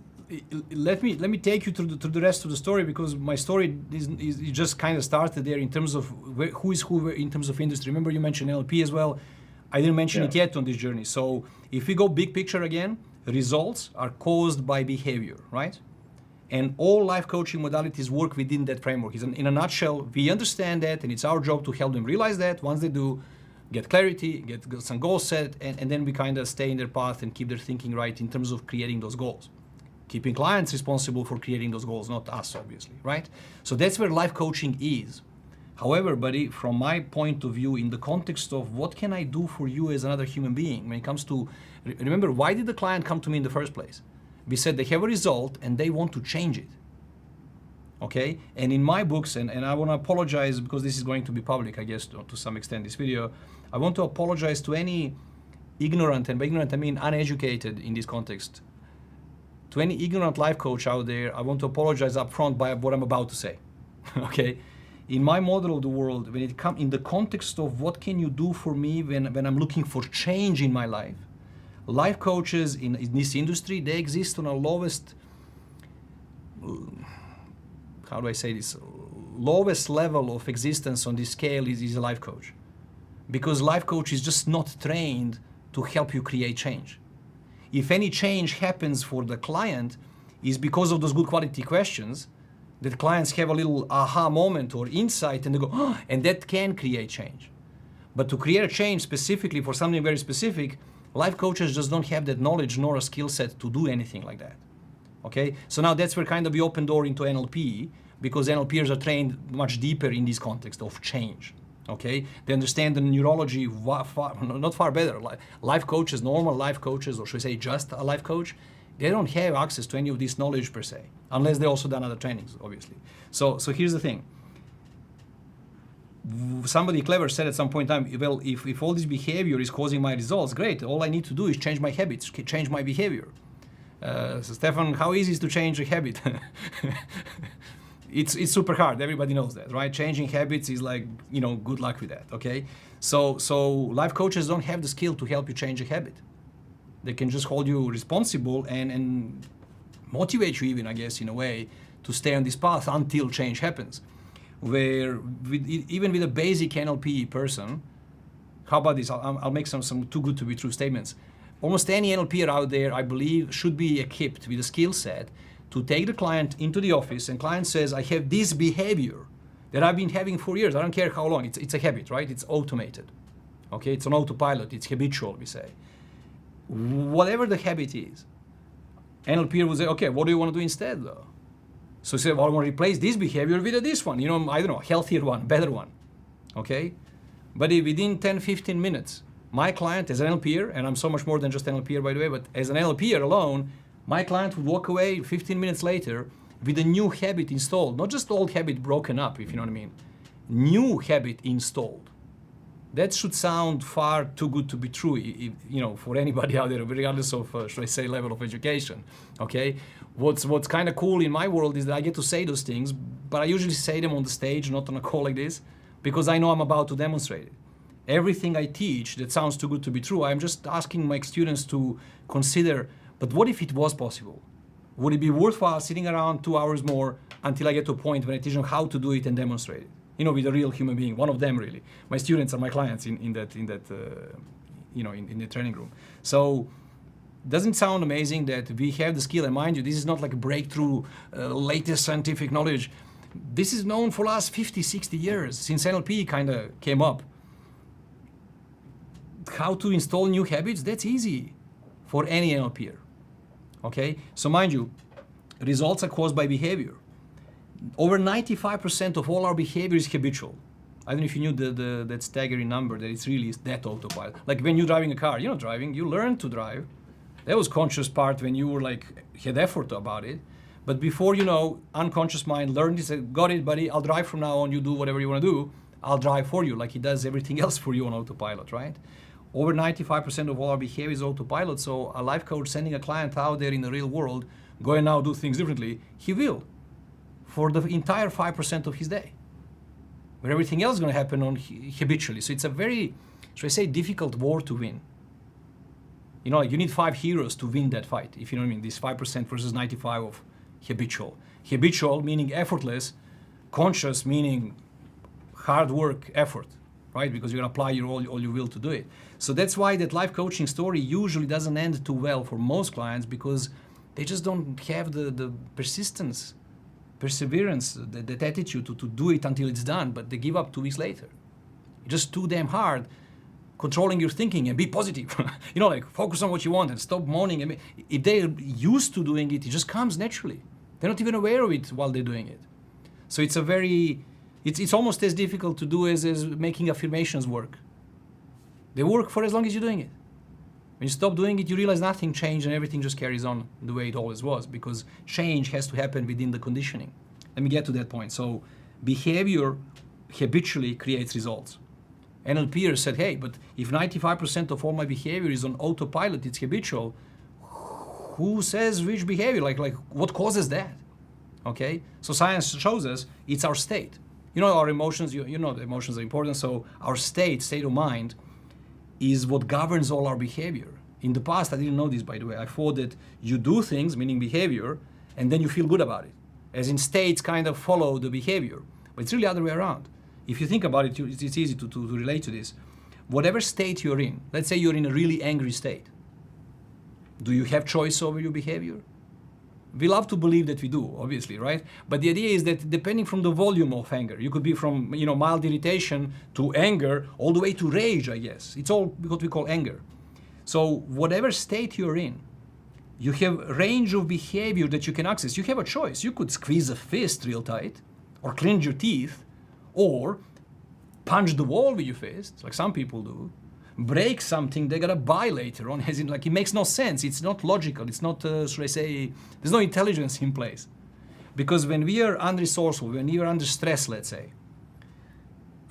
S2: Let me take you through the rest of the story, because my story is just kind of started there in terms of who is who in terms of industry. Remember you mentioned NLP as well. I didn't mention it yet on this journey. So if we go big picture again, results are caused by behavior, right? And all life coaching modalities work within that framework. In a nutshell, we understand that, and it's our job to help them realize that. Once they do, get clarity, get some goals set, and then we kind of stay in their path and keep their thinking right in terms of creating those goals. Keeping clients responsible for creating those goals, not us, obviously, right? So that's where life coaching is. However, buddy, from my point of view, in the context of what can I do for you as another human being, when it comes to, remember, why did the client come to me in the first place? We said they have a result and they want to change it. Okay? And in my books, and I want to apologize because this is going to be public, I guess, to some extent, this video, I want to apologize to any ignorant, and by ignorant I mean uneducated in this context, to any ignorant life coach out there. I want to apologize up front by what I'm about to say. Okay? In my model of the world, when it comes in the context of what can you do for me when I'm looking for change in my life coaches in this industry, they exist on a lowest, how do I say this, lowest level of existence on this scale is a life coach. Because life coach is just not trained to help you create change. If any change happens for the client, is because of those good quality questions, that clients have a little aha moment or insight and they go, oh, and that can create change. But to create a change specifically for something very specific, life coaches just don't have that knowledge nor a skill set to do anything like that. Okay, so now that's where kind of the open door into NLP, because NLPers are trained much deeper in this context of change. Okay, they understand the neurology not far better. Life coaches, normal life coaches, or should I say just a life coach, they don't have access to any of this knowledge per se, unless they also done other trainings, obviously. So here's the thing. Somebody clever said at some point in time, well, if all this behavior is causing my results, great. All I need to do is change my habits, change my behavior. So Stefan, how easy is to change a habit? It's super hard. Everybody knows that, right? Changing habits is like, good luck with that, okay? So life coaches don't have the skill to help you change a habit. They can just hold you responsible and motivate you even, I guess, in a way, to stay on this path until change happens. Where even with a basic NLP person, how about this? I'll make some too good to be true statements. Almost any NLPer out there, I believe, should be equipped with a skill set to take the client into the office, and client says, I have this behavior that I've been having for years. I don't care how long. It's a habit, right? It's automated. Okay, it's on autopilot. It's habitual, we say. Whatever the habit is, NLPer will say, okay, what do you want to do instead, though? So say, well, I want to replace this behavior with this one, I don't know, healthier one, better one, okay? But if within 10, 15 minutes, my client as an NLPer, and I'm so much more than just an NLPer, by the way, but as an NLPer alone, my client would walk away 15 minutes later with a new habit installed, not just old habit broken up, if you know what I mean, new habit installed. That should sound far too good to be true, for anybody out there, regardless of, should I say, level of education, okay? What's kind of cool in my world is that I get to say those things, but I usually say them on the stage, not on a call like this, because I know I'm about to demonstrate it. Everything I teach that sounds too good to be true, I'm just asking my students to consider, but what if it was possible? Would it be worthwhile sitting around 2 hours more until I get to a point when I teach them how to do it and demonstrate it? With a real human being, one of them really. My students are my clients in the training room. So, doesn't it sound amazing that we have the skill? And mind you, this is not like a breakthrough, latest scientific knowledge. This is known for the last 50, 60 years, since NLP kind of came up. How to install new habits? That's easy for any NLPer. Okay? So mind you, results are caused by behavior. Over 95% of all our behavior is habitual. I don't know if you knew that staggering number, that it's really that autopilot. Like when you're driving a car, you're not driving, you learn to drive. That was conscious part when you were had effort about it. But before unconscious mind learned it, said, got it, buddy, I'll drive from now on, you do whatever you want to do, I'll drive for you, like he does everything else for you on autopilot, right? Over 95% of all our behavior is autopilot, so a life coach sending a client out there in the real world, go and now do things differently, he will, for the entire 5% of his day. Where everything else is going to happen habitually. So it's a very, should I say, difficult war to win. You need 5 heroes to win that fight, if you know what I mean, this 5% versus 95% of habitual. Habitual meaning effortless, conscious meaning hard work, effort, right? Because you're going to apply all your will to do it. So that's why that life coaching story usually doesn't end too well for most clients, because they just don't have the persistence, perseverance, that attitude to do it until it's done, but they give up 2 weeks later. It's just too damn hard controlling your thinking and be positive. Focus on what you want and stop moaning. I mean, if they're used to doing it, it just comes naturally. They're not even aware of it while they're doing it. So it's it's almost as difficult to do as making affirmations work. They work for as long as you're doing it. When you stop doing it, you realize nothing changed and everything just carries on the way it always was, because change has to happen within the conditioning. Let me get to that point. So behavior habitually creates results. NLPers said, hey, but if 95% of all my behavior is on autopilot, it's habitual, who says which behavior? Like what causes that? Okay? So science shows us it's our state. Our emotions, the emotions are important, so our state of mind is what governs all our behavior. In the past, I didn't know this, by the way. I thought that you do things, meaning behavior, and then you feel good about it. As in states kind of follow the behavior. But it's really the other way around. If you think about it, it's easy to relate to this. Whatever state you're in, let's say you're in a really angry state. Do you have choice over your behavior? We love to believe that we do, obviously, right? But the idea is that depending from the volume of anger, you could be from, you know, mild irritation to anger, all the way to rage, I guess. It's all what we call anger. So whatever state you're in, you have a range of behavior that you can access. You have a choice. You could squeeze a fist real tight, or clench your teeth, or punch the wall with your fist, like some people do, break something they're gonna buy later on, as in, like, it makes no sense. It's not logical. It's not, should I say, there's no intelligence in place. Because when we are unresourceful, when we are under stress, let's say,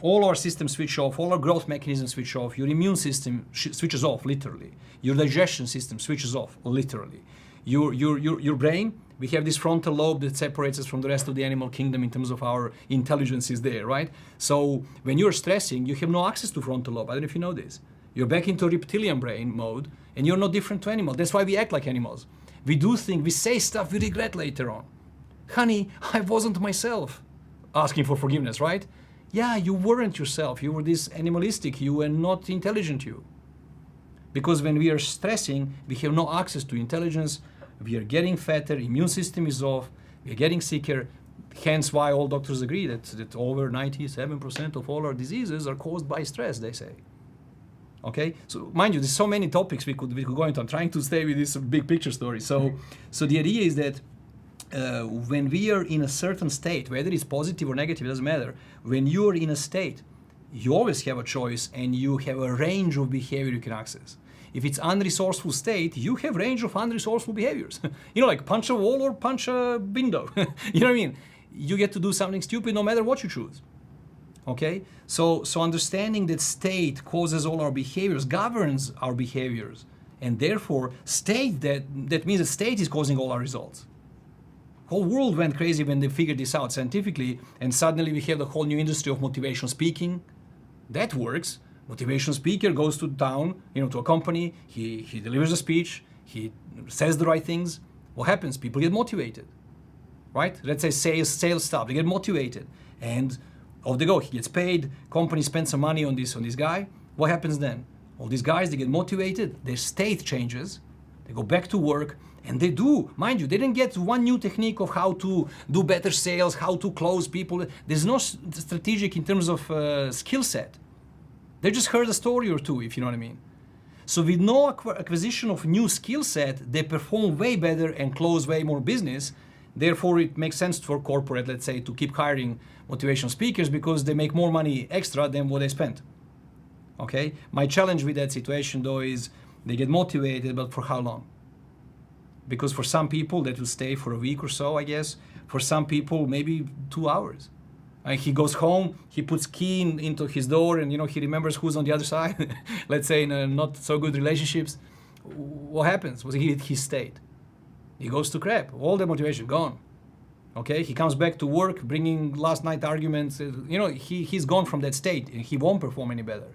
S2: all our systems switch off, all our growth mechanisms switch off, your immune system switches off, literally. Your digestion system switches off, literally. Your brain, we have this frontal lobe that separates us from the rest of the animal kingdom in terms of our intelligence is there, right? So when you're stressing, you have no access to frontal lobe. I don't know if you know this. You're back into reptilian brain mode, and you're no different to animals. That's why we act like animals. We do things, we say stuff we regret later on. Honey, I wasn't myself. Asking for forgiveness, right? Yeah, you weren't yourself. You were this animalistic you and not intelligent you. Because when we are stressing, we have no access to intelligence. We are getting fatter, immune system is off, we are getting sicker. Hence why all doctors agree that over 97% of all our diseases are caused by stress, they say. Okay, so mind you, there's so many topics we could go into. I'm trying to stay with this big picture story. So the idea is that when we are in a certain state, whether it's positive or negative, it doesn't matter. When you're in a state, you always have a choice and you have a range of behavior you can access. If it's unresourceful state, you have range of unresourceful behaviors. You know, like punch a wall or punch a window. You know what I mean? You get to do something stupid no matter what you choose. Okay? So understanding that state causes all our behaviors, governs our behaviors, and therefore that means that state is causing all our results. Whole world went crazy when they figured this out scientifically, and suddenly we have the whole new industry of motivational speaking. That works. Motivational speaker goes to town, you know, to a company, he delivers a speech, he says the right things. What happens? People get motivated, right? Let's say sales staff, they get motivated, and off they go. He gets paid, company spends some money on this guy. What happens then? All these guys, they get motivated, their state changes, they go back to work, and they do, mind you, they didn't get one new technique of how to do better sales, how to close people. There's no strategic in terms of skill set. They just heard a story or two, if you know what I mean. So with no acquisition of new skill set, they perform way better and close way more business. Therefore, it makes sense for corporate, let's say, to keep hiring motivational speakers because they make more money extra than what they spent. Okay? My challenge with that situation, though, is they get motivated, but for how long? Because for some people, that will stay for a week or so, I guess. For some people, maybe 2 hours. He goes home, he puts key into his door, and, you know, he remembers who's on the other side. Let's say in a not so good relationships. What happens? Was he stayed. He goes to crap. All the motivation gone. Okay, he comes back to work, bringing last night arguments. You know, he's gone from that state, and he won't perform any better.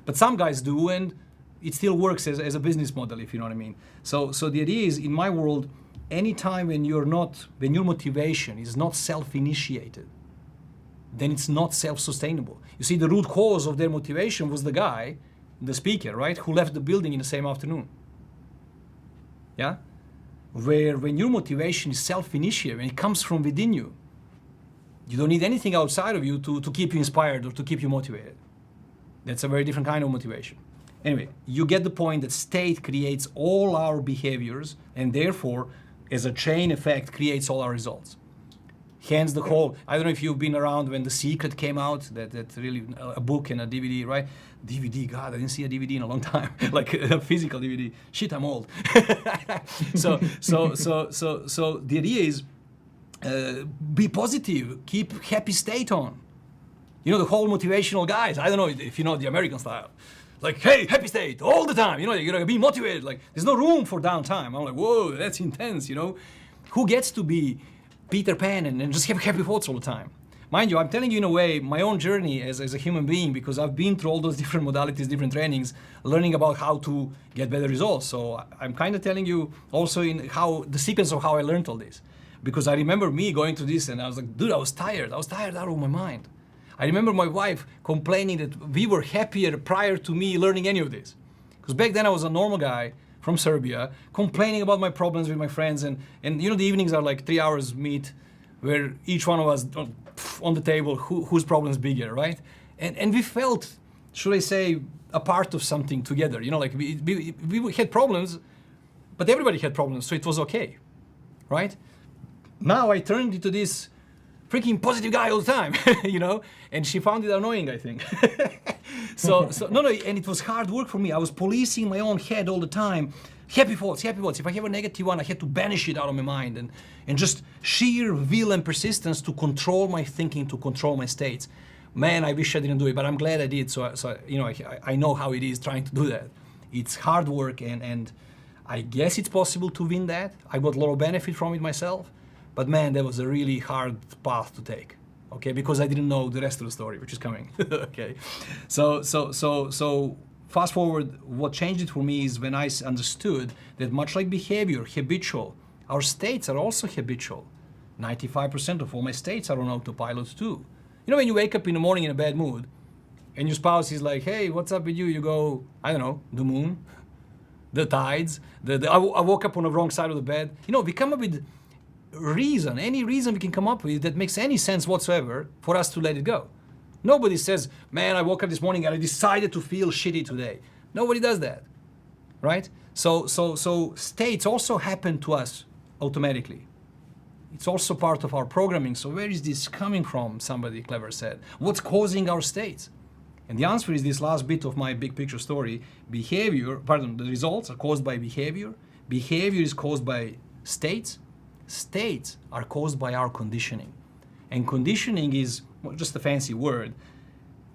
S2: But some guys do, and it still works as a business model, if you know what I mean. So the idea is, in my world, anytime when your motivation is not self-initiated, then it's not self-sustainable. You see, the root cause of their motivation was the guy, the speaker, right, who left the building in the same afternoon. Yeah? Where when your motivation is self-initiated, when it comes from within you, you don't need anything outside of you to keep you inspired or to keep you motivated. That's a very different kind of motivation. Anyway, you get the point that state creates all our behaviors, and therefore, as a chain effect, creates all our results. Hence the whole, I don't know if you've been around when The Secret came out, that really, a book and a DVD, right? DVD, God, I didn't see a DVD in a long time, like a physical DVD. Shit, I'm old. So the idea is, be positive, keep happy state on. You know, the whole motivational guys, I don't know if you know the American style. Like, hey, happy state, all the time, you know, you're gonna be motivated. Like, there's no room for downtime. I'm like, whoa, that's intense, you know? Who gets to be Peter Pan and just have happy thoughts all the time? Mind you, I'm telling you in a way my own journey as a human being, because I've been through all those different modalities, different trainings, learning about how to get better results. So I'm kind of telling you also in how the sequence of how I learned all this. Because I remember me going through this and I was like, dude, I was tired out of my mind. I remember my wife complaining that we were happier prior to me learning any of this. Because back then I was a normal guy from Serbia, complaining about my problems with my friends, and you know, the evenings are like 3 hours meet, where each one of us on the table, whose problem is bigger, right? And we felt, should I say, a part of something together. You know, like we had problems, but everybody had problems, so it was okay, right? Now I turned into this freaking positive guy all the time, you know, and she found it annoying, I think. so no, and it was hard work for me. I was policing my own head all the time. Happy thoughts. If I have a negative one, I had to banish it out of my mind, and just sheer will and persistence to control my thinking, to control my states. Man, I wish I didn't do it, but I'm glad I did. So you know, I know how it is trying to do that. It's hard work, and I guess it's possible to win that. I got a lot of benefit from it myself, but man, that was a really hard path to take. Okay, because I didn't know the rest of the story, which is coming. Okay, so fast forward. What changed it for me is when I understood that much like behavior, habitual, our states are also habitual. 95% of all my states are on autopilot too. You know, when you wake up in the morning in a bad mood, and your spouse is like, "Hey, what's up with you?" You go, "I don't know, the moon, the tides, I woke up on the wrong side of the bed." You know, we come up with reason, any reason we can come up with that makes any sense whatsoever for us to let it go. Nobody says, "Man, I woke up this morning and I decided to feel shitty today." Nobody does that, right? So states also happen to us automatically. It's also part of our programming. So where is this coming from? Somebody clever said. What's causing our states? And the answer is this last bit of my big picture story. The results are caused by behavior. Behavior is caused by states. States are caused by our conditioning. And conditioning is just a fancy word,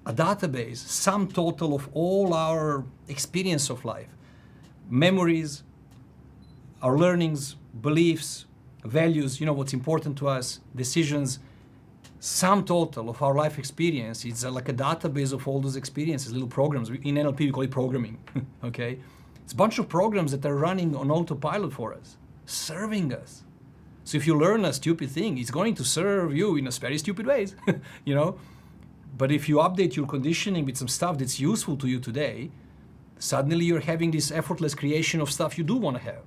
S2: a database, sum total of all our experience of life, memories, our learnings, beliefs, values, you know, what's important to us, decisions, sum total of our life experience. It's like a database of all those experiences, little programs. In NLP, we call it programming, okay? It's a bunch of programs that are running on autopilot for us, serving us. So if you learn a stupid thing, it's going to serve you in a very stupid ways, you know? But if you update your conditioning with some stuff that's useful to you today, suddenly you're having this effortless creation of stuff you do want to have.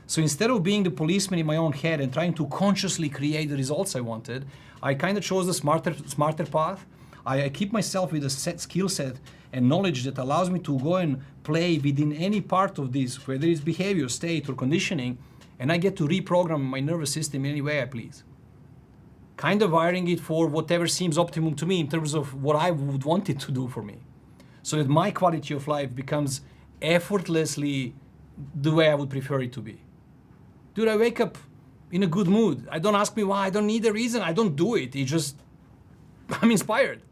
S2: So instead of being the policeman in my own head and trying to consciously create the results I wanted, I kind of chose the smarter path. I keep myself with a skill set and knowledge that allows me to go and play within any part of this, whether it's behavior, state, or conditioning, and I get to reprogram my nervous system in any way I please. Kind of wiring it for whatever seems optimum to me in terms of what I would want it to do for me. So that my quality of life becomes effortlessly the way I would prefer it to be. Dude, I wake up in a good mood. I don't ask me why. I don't need a reason. I don't do it. I'm inspired.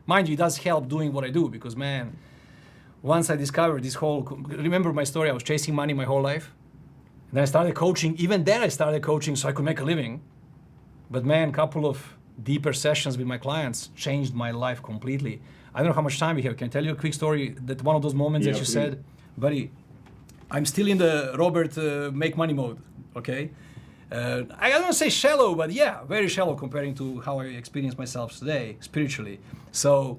S2: Mind you, it does help doing what I do because, man, once I discovered remember my story, I was chasing money my whole life. And then I started coaching. Even then I started coaching so I could make a living. But man, a couple of deeper sessions with my clients changed my life completely. I don't know how much time we have. Can I tell you a quick story? That one of those moments that you
S1: please.
S2: said, buddy, I'm still in the Robert make money mode, okay? I don't want to say shallow, but yeah, very shallow comparing to how I experience myself today, spiritually. So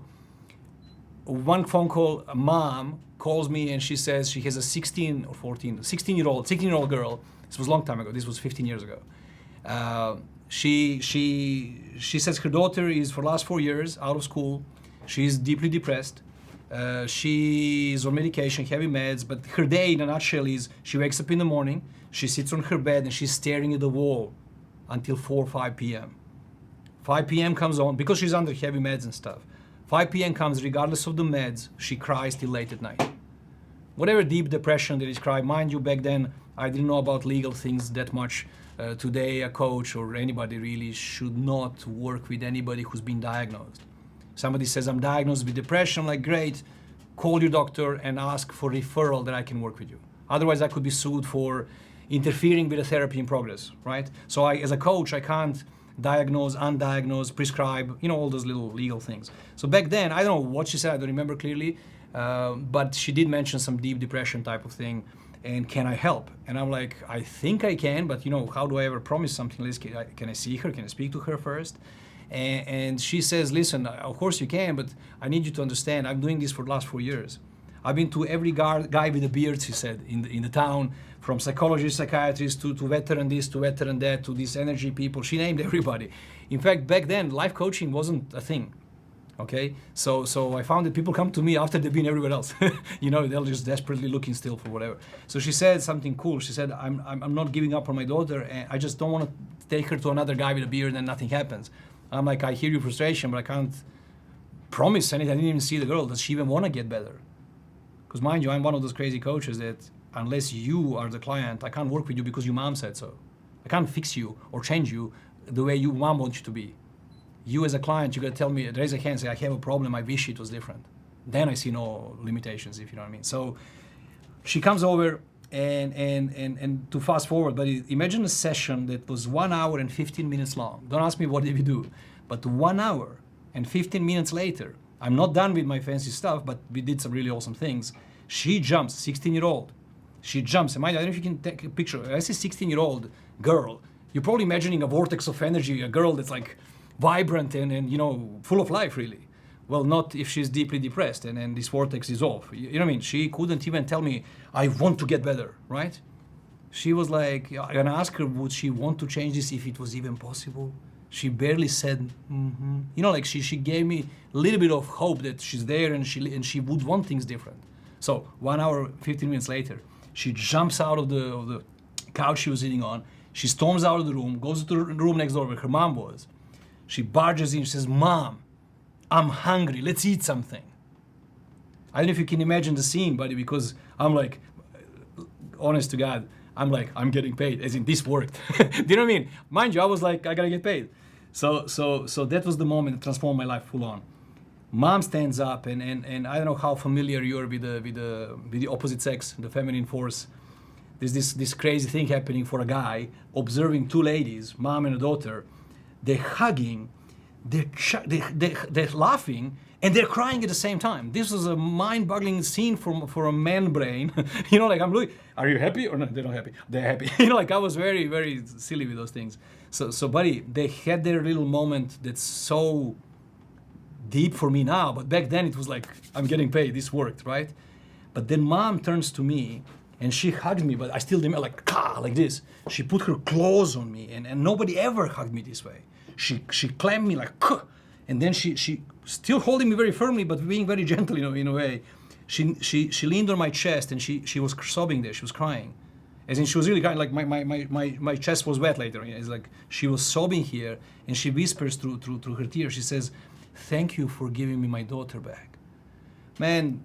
S2: one phone call, a mom calls me and she says she has a 16-year-old girl. This was a long time ago. This was 15 years ago. She says her daughter is for the last 4 years out of school. She's deeply depressed. She's on medication, heavy meds, but her day in a nutshell is she wakes up in the morning, she sits on her bed and she's staring at the wall until 4 or 5 p.m. 5 p.m. comes on, because she's under heavy meds and stuff. 5 p.m. comes, regardless of the meds, she cries till late at night. Whatever deep depression that is cried, mind you, back then, I didn't know about legal things that much. Today, a coach or anybody really should not work with anybody who's been diagnosed. Somebody says, I'm diagnosed with depression, I'm like, great, call your doctor and ask for referral that I can work with you. Otherwise, I could be sued for interfering with a therapy in progress, right? So as a coach, I can't diagnose, undiagnose, prescribe, all those little legal things. So back then, I don't know what she said, I don't remember clearly, but she did mention some deep depression type of thing, and can I help? And I'm like, I think I can, but how do I ever promise something like this? Can I see her? Can I speak to her first? And she says, listen, of course you can, but I need you to understand, I'm doing this for the last 4 years. I've been to every guy with a beard, she said, in the town, from psychologists, psychiatrists, to veteran this, to veteran that, to these energy people. She named everybody. In fact, back then, life coaching wasn't a thing. Okay, so I found that people come to me after they've been everywhere else. You know, they're just desperately looking still for whatever. So she said something cool. She said, I'm not giving up on my daughter, and I just don't want to take her to another guy with a beard and nothing happens. I'm like, I hear your frustration, but I can't promise anything. I didn't even see the girl. Does she even want to get better? Because mind you, I'm one of those crazy coaches that unless you are the client, I can't work with you because your mom said so. I can't fix you or change you the way your mom wants you to be. You as a client, you gotta tell me, raise a hand, say, I have a problem, I wish it was different. Then I see no limitations, if you know what I mean. So she comes over and to fast forward, but imagine a session that was 1 hour and 15 minutes long. Don't ask me what did we do, but 1 hour and 15 minutes later, I'm not done with my fancy stuff, but we did some really awesome things. She jumps, 16-year-old. She jumps, and mind you, I don't know if you can take a picture. I see 16-year-old girl. You're probably imagining a vortex of energy, a girl that's like vibrant and you know, full of life, really. Well, not if she's deeply depressed and this vortex is off. You know what I mean? She couldn't even tell me, I want to get better, right? She was like, I'm gonna ask her, would she want to change this if it was even possible? She barely said, mm-hmm. You know, like she gave me a little bit of hope that she's there and she would want things different. So 1 hour, 15 minutes later, she jumps out of the couch she was sitting on. She storms out of the room, goes to the room next door where her mom was. She barges in, she says, Mom, I'm hungry, let's eat something. I don't know if you can imagine the scene, buddy, because I'm like, honest to God, I'm like, I'm getting paid, as in this worked. Do you know what I mean? Mind you, I was like, I gotta get paid. So that was the moment that transformed my life full on. Mom stands up, and I don't know how familiar you are with the opposite sex, the feminine force. There's this crazy thing happening for a guy, observing two ladies, mom and a daughter. They're hugging, they're laughing, and they're crying at the same time. This was a mind-boggling scene for a man brain. You know, like I'm looking, are you happy or no? They're not happy. They're happy. You know, like I was very, very silly with those things. So buddy, they had their little moment that's so deep for me now, but back then it was like, I'm getting paid, this worked, right? But then mom turns to me and she hugged me, but I still didn't like this. She put her claws on me, and nobody ever hugged me this way. She clamped me like, and then she still holding me very firmly, but being very gentle, you know, in a way. She leaned on my chest and she was sobbing there. She was crying, as in she was really kind of like my chest was wet later. It's like she was sobbing here, and she whispers through her tears. She says, "Thank you for giving me my daughter back." Man,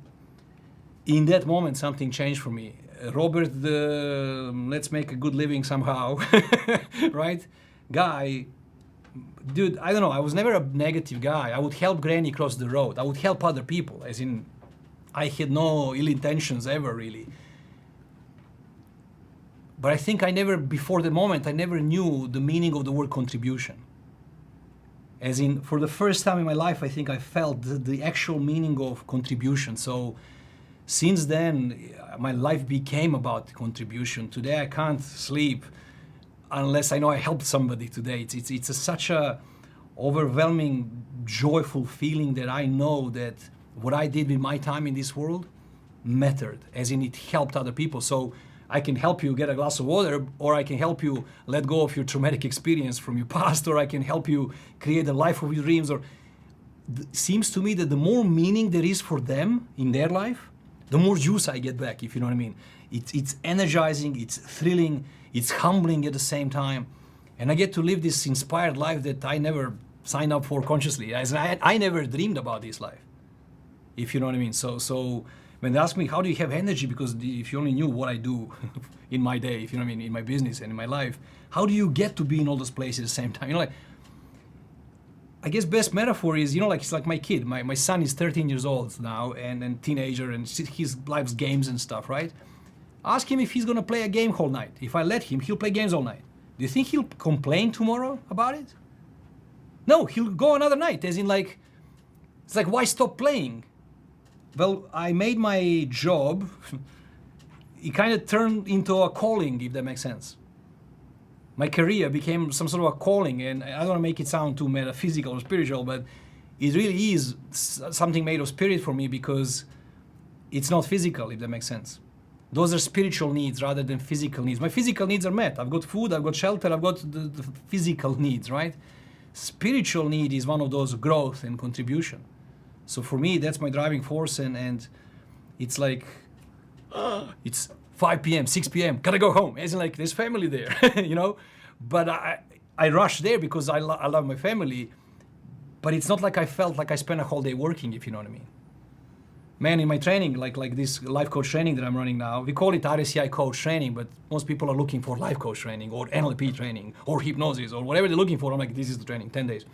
S2: in that moment something changed for me. Robert, let's make a good living somehow, right? Guy, dude, I don't know, I was never a negative guy. I would help Granny cross the road. I would help other people, as in, I had no ill intentions ever, really. But I think before the moment, I never knew the meaning of the word contribution. As in, for the first time in my life, I think I felt the actual meaning of contribution. So since then, my life became about contribution. Today, I can't sleep unless I know I helped somebody today. It's such a overwhelming, joyful feeling that I know that what I did with my time in this world mattered, as in it helped other people. So I can help you get a glass of water, or I can help you let go of your traumatic experience from your past, or I can help you create the life of your dreams. Or seems to me that the more meaning there is for them in their life, the more juice I get back, if you know what I mean. It's energizing, it's thrilling, it's humbling at the same time. And I get to live this inspired life that I never signed up for consciously. As I never dreamed about this life, if you know what I mean. So when they ask me, how do you have energy? Because if you only knew what I do in my day, if you know what I mean, in my business and in my life, how do you get to be in all those places at the same time? You know, like, I guess best metaphor is, you know, like it's like my kid. My son is 13 years old now and teenager, and his life's games and stuff, right? Ask him if he's gonna play a game whole night. If I let him, he'll play games all night. Do you think he'll complain tomorrow about it? No, he'll go another night, as in like, it's like, why stop playing? Well, I made my job, it kind of turned into a calling, if that makes sense. My career became some sort of a calling, and I don't want to make it sound too metaphysical or spiritual, but it really is something made of spirit for me, because it's not physical, if that makes sense. Those are spiritual needs rather than physical needs. My physical needs are met. I've got food, I've got shelter, I've got the physical needs, right? Spiritual need is one of those growth and contribution. So for me, that's my driving force, and it's like, it's 5 p.m., 6 p.m., gotta go home. As in like, there's family there, you know? But I rush there because I love my family, but it's not like I felt like I spent a whole day working, if you know what I mean. Man, in my training, like this life coach training that I'm running now, we call it RSCI coach training, but most people are looking for life coach training or NLP training or hypnosis or whatever they're looking for. I'm like, this is the training, 10 days.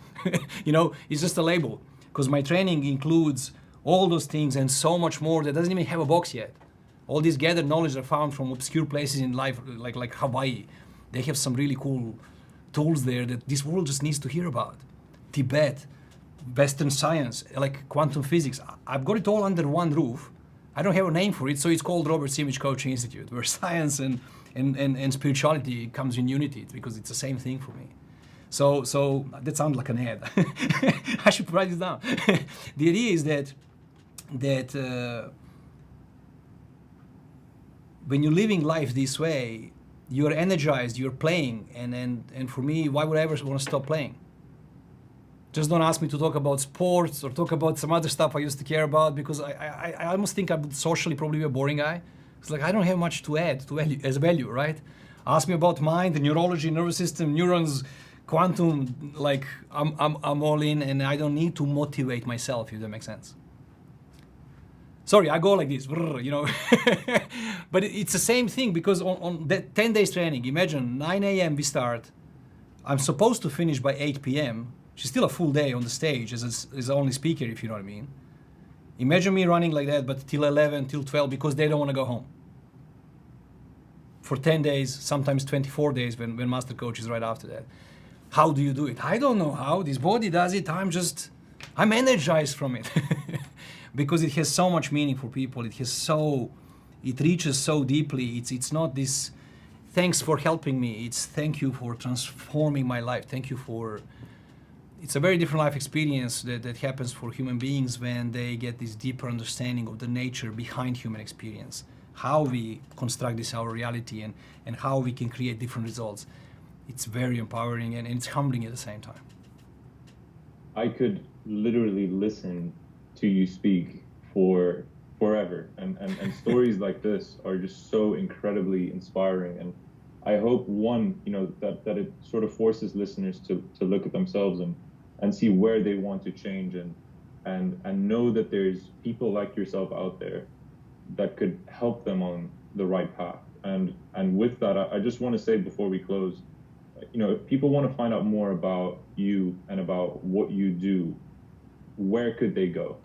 S2: You know, it's just a label, because my training includes all those things and so much more that doesn't even have a box yet. All these gathered knowledge are found from obscure places in life, like Hawaii. They have some really cool tools there that this world just needs to hear about. Tibet, Western science, like quantum physics. I've got it all under one roof. I don't have a name for it, so it's called Robert Simic Coaching Institute, where science and spirituality comes in unity, because it's the same thing for me. So that sounds like an ad. I should write it down. The idea is that when you're living life this way, you're energized, you're playing, and for me, why would I ever want to stop playing? Just don't ask me to talk about sports or talk about some other stuff I used to care about, because I almost think I would socially probably be a boring guy. It's like I don't have much to add to value, right? Ask me about mind, neurology, nervous system, neurons, quantum, like I'm all in, and I don't need to motivate myself, if that makes sense. Sorry, I go like this, you know. But it's the same thing, because on that 10 days training, imagine 9 a.m. we start. I'm supposed to finish by 8 p.m. She's still a full day on the stage as the only speaker, if you know what I mean. Imagine me running like that, but till 11, till 12, because they don't want to go home. For 10 days, sometimes 24 days when master coach is right after that. How do you do it? I don't know how. This body does it. I'm energized from it. Because it has so much meaning for people. It reaches so deeply. It's not this, thanks for helping me. It's thank you for transforming my life. Thank you for... It's a very different life experience that happens for human beings when they get this deeper understanding of the nature behind human experience, how we construct this our reality, and how we can create different results. It's very empowering, and it's humbling at the same time.
S1: I could literally listen to you speak for forever, and stories like this are just so incredibly inspiring. And I hope, one, you know, that it sort of forces listeners to look at themselves and see where they want to change, and know that there's people like yourself out there that could help them on the right path. And with that, I just want to say before we close, you know, if people want to find out more about you and about what you do, where could they go?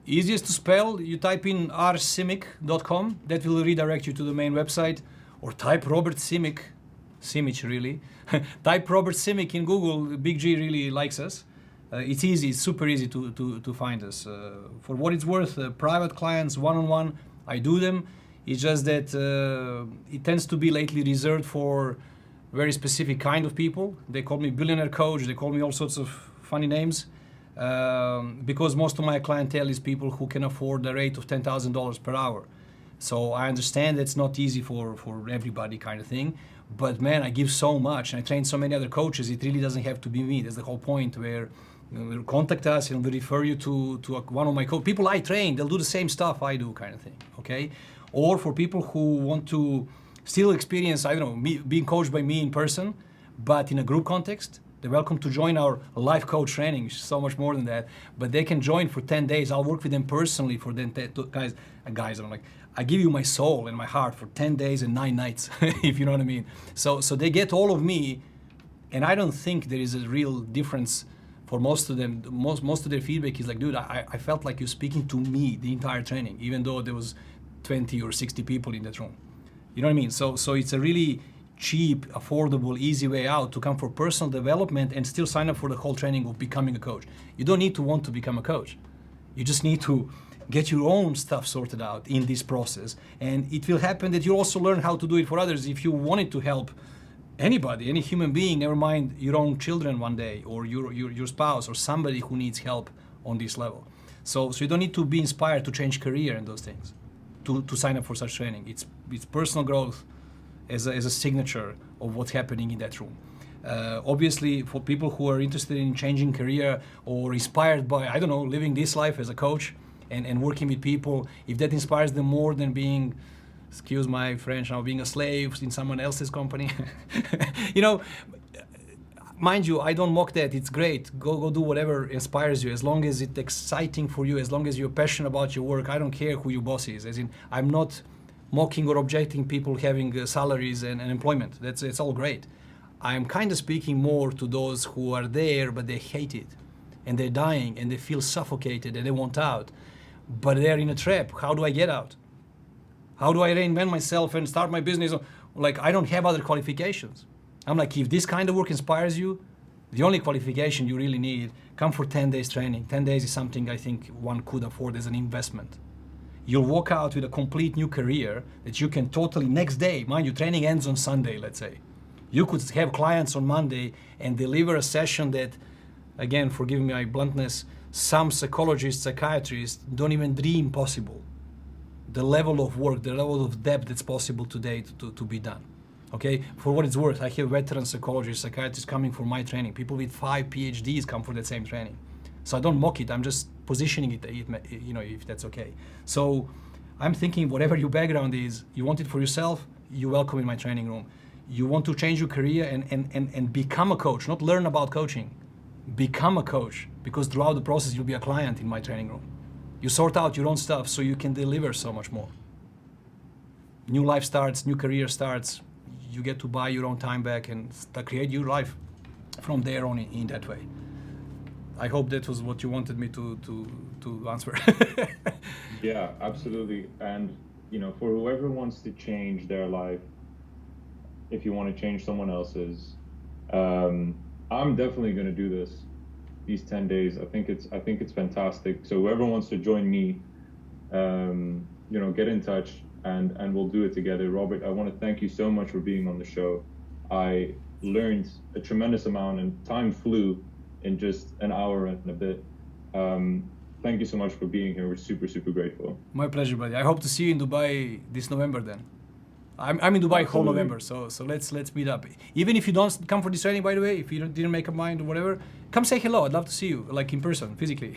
S2: Easiest to spell, you type in rsimic.com, that will redirect you to the main website, or type Robert Simic really. Type Robert Simic in Google. Big G really likes us. It's easy, it's super easy to find us. For what it's worth, private clients, one-on-one, I do them. It's just that it tends to be lately reserved for very specific kind of people. They call me billionaire coach, they call me all sorts of funny names. Because most of my clientele is people who can afford a rate of $10,000 per hour. So I understand it's not easy for everybody, kind of thing. But man, I give so much, and I train so many other coaches, it really doesn't have to be me. That's the whole point, where you contact us and we refer you to one of my people I train. They'll do the same stuff I do, kind of thing, okay? Or for people who want to still experience, I don't know, being coached by me in person, but in a group context, they're welcome to join our life coach training, so much more than that. But they can join for 10 days. I'll work with them personally for them. Guys, I'm like, I give you my soul and my heart for 10 days and 9 nights, if you know what I mean. So they get all of me, and I don't think there is a real difference for most of them. Most of their feedback is like, dude, I felt like you're speaking to me the entire training, even though there was 20 or 60 people in that room. You know what I mean? So it's a really cheap, affordable, easy way out to come for personal development and still sign up for the whole training of becoming a coach. You don't need to want to become a coach. You just need to get your own stuff sorted out in this process. And it will happen that you also learn how to do it for others. If you wanted to help anybody, any human being, never mind your own children one day, or your spouse, or somebody who needs help on this level. So you don't need to be inspired to change career and those things to sign up for such training. It's personal growth as a signature of what's happening in that room. Obviously, for people who are interested in changing career or inspired by, I don't know, living this life as a coach and working with people, if that inspires them more than being, excuse my French now, being a slave in someone else's company, you know, mind you, I don't mock that. It's great. Go do whatever inspires you, as long as it's exciting for you, as long as you're passionate about your work. I don't care who your boss is. As in, I'm not mocking or objecting people having salaries and employment. It's all great. I'm kind of speaking more to those who are there, but they hate it, and they're dying, and they feel suffocated, and they want out, but they're in a trap. How do I get out? How do I reinvent myself and start my business? Like, I don't have other qualifications. I'm like, if this kind of work inspires you, the only qualification you really need, come for 10 days training. 10 days is something I think one could afford as an investment. You'll walk out with a complete new career that you can totally, next day, mind you, training ends on Sunday, let's say. You could have clients on Monday and deliver a session that, again, forgive me my bluntness, some psychologists, psychiatrists don't even dream possible. The level of work, the level of depth that's possible today to be done. Okay, for what it's worth, I have veteran psychologists, psychiatrists coming for my training. People with 5 PhDs come for that same training. So I don't mock it, I'm just positioning it, you know, if that's okay. So I'm thinking whatever your background is, you want it for yourself, you're welcome in my training room. You want to change your career and become a coach, not learn about coaching. Become a coach, because throughout the process you'll be a client in my training room. You sort out your own stuff so you can deliver so much more. New life starts, new career starts. You get to buy your own time back and create your life from there on in that way. I hope that was what you wanted me to answer.
S1: Yeah, absolutely. And, you know, for whoever wants to change their life, if you want to change someone else's, I'm definitely going to do this these 10 days. I think it's fantastic. So whoever wants to join me, you know, get in touch and we'll do it together. Robert, I want to thank you so much for being on the show. I learned a tremendous amount and time flew in just an hour and a bit. Thank you so much for being here. We're super, super grateful.
S2: My pleasure, buddy. I hope to see you in Dubai this November then. I'm in Dubai whole November, so let's meet up. Even if you don't come for this training, by the way, if you didn't make up mind or whatever, come say hello. I'd love to see you, like in person, physically.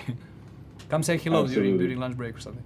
S2: Come say hello during lunch break or something.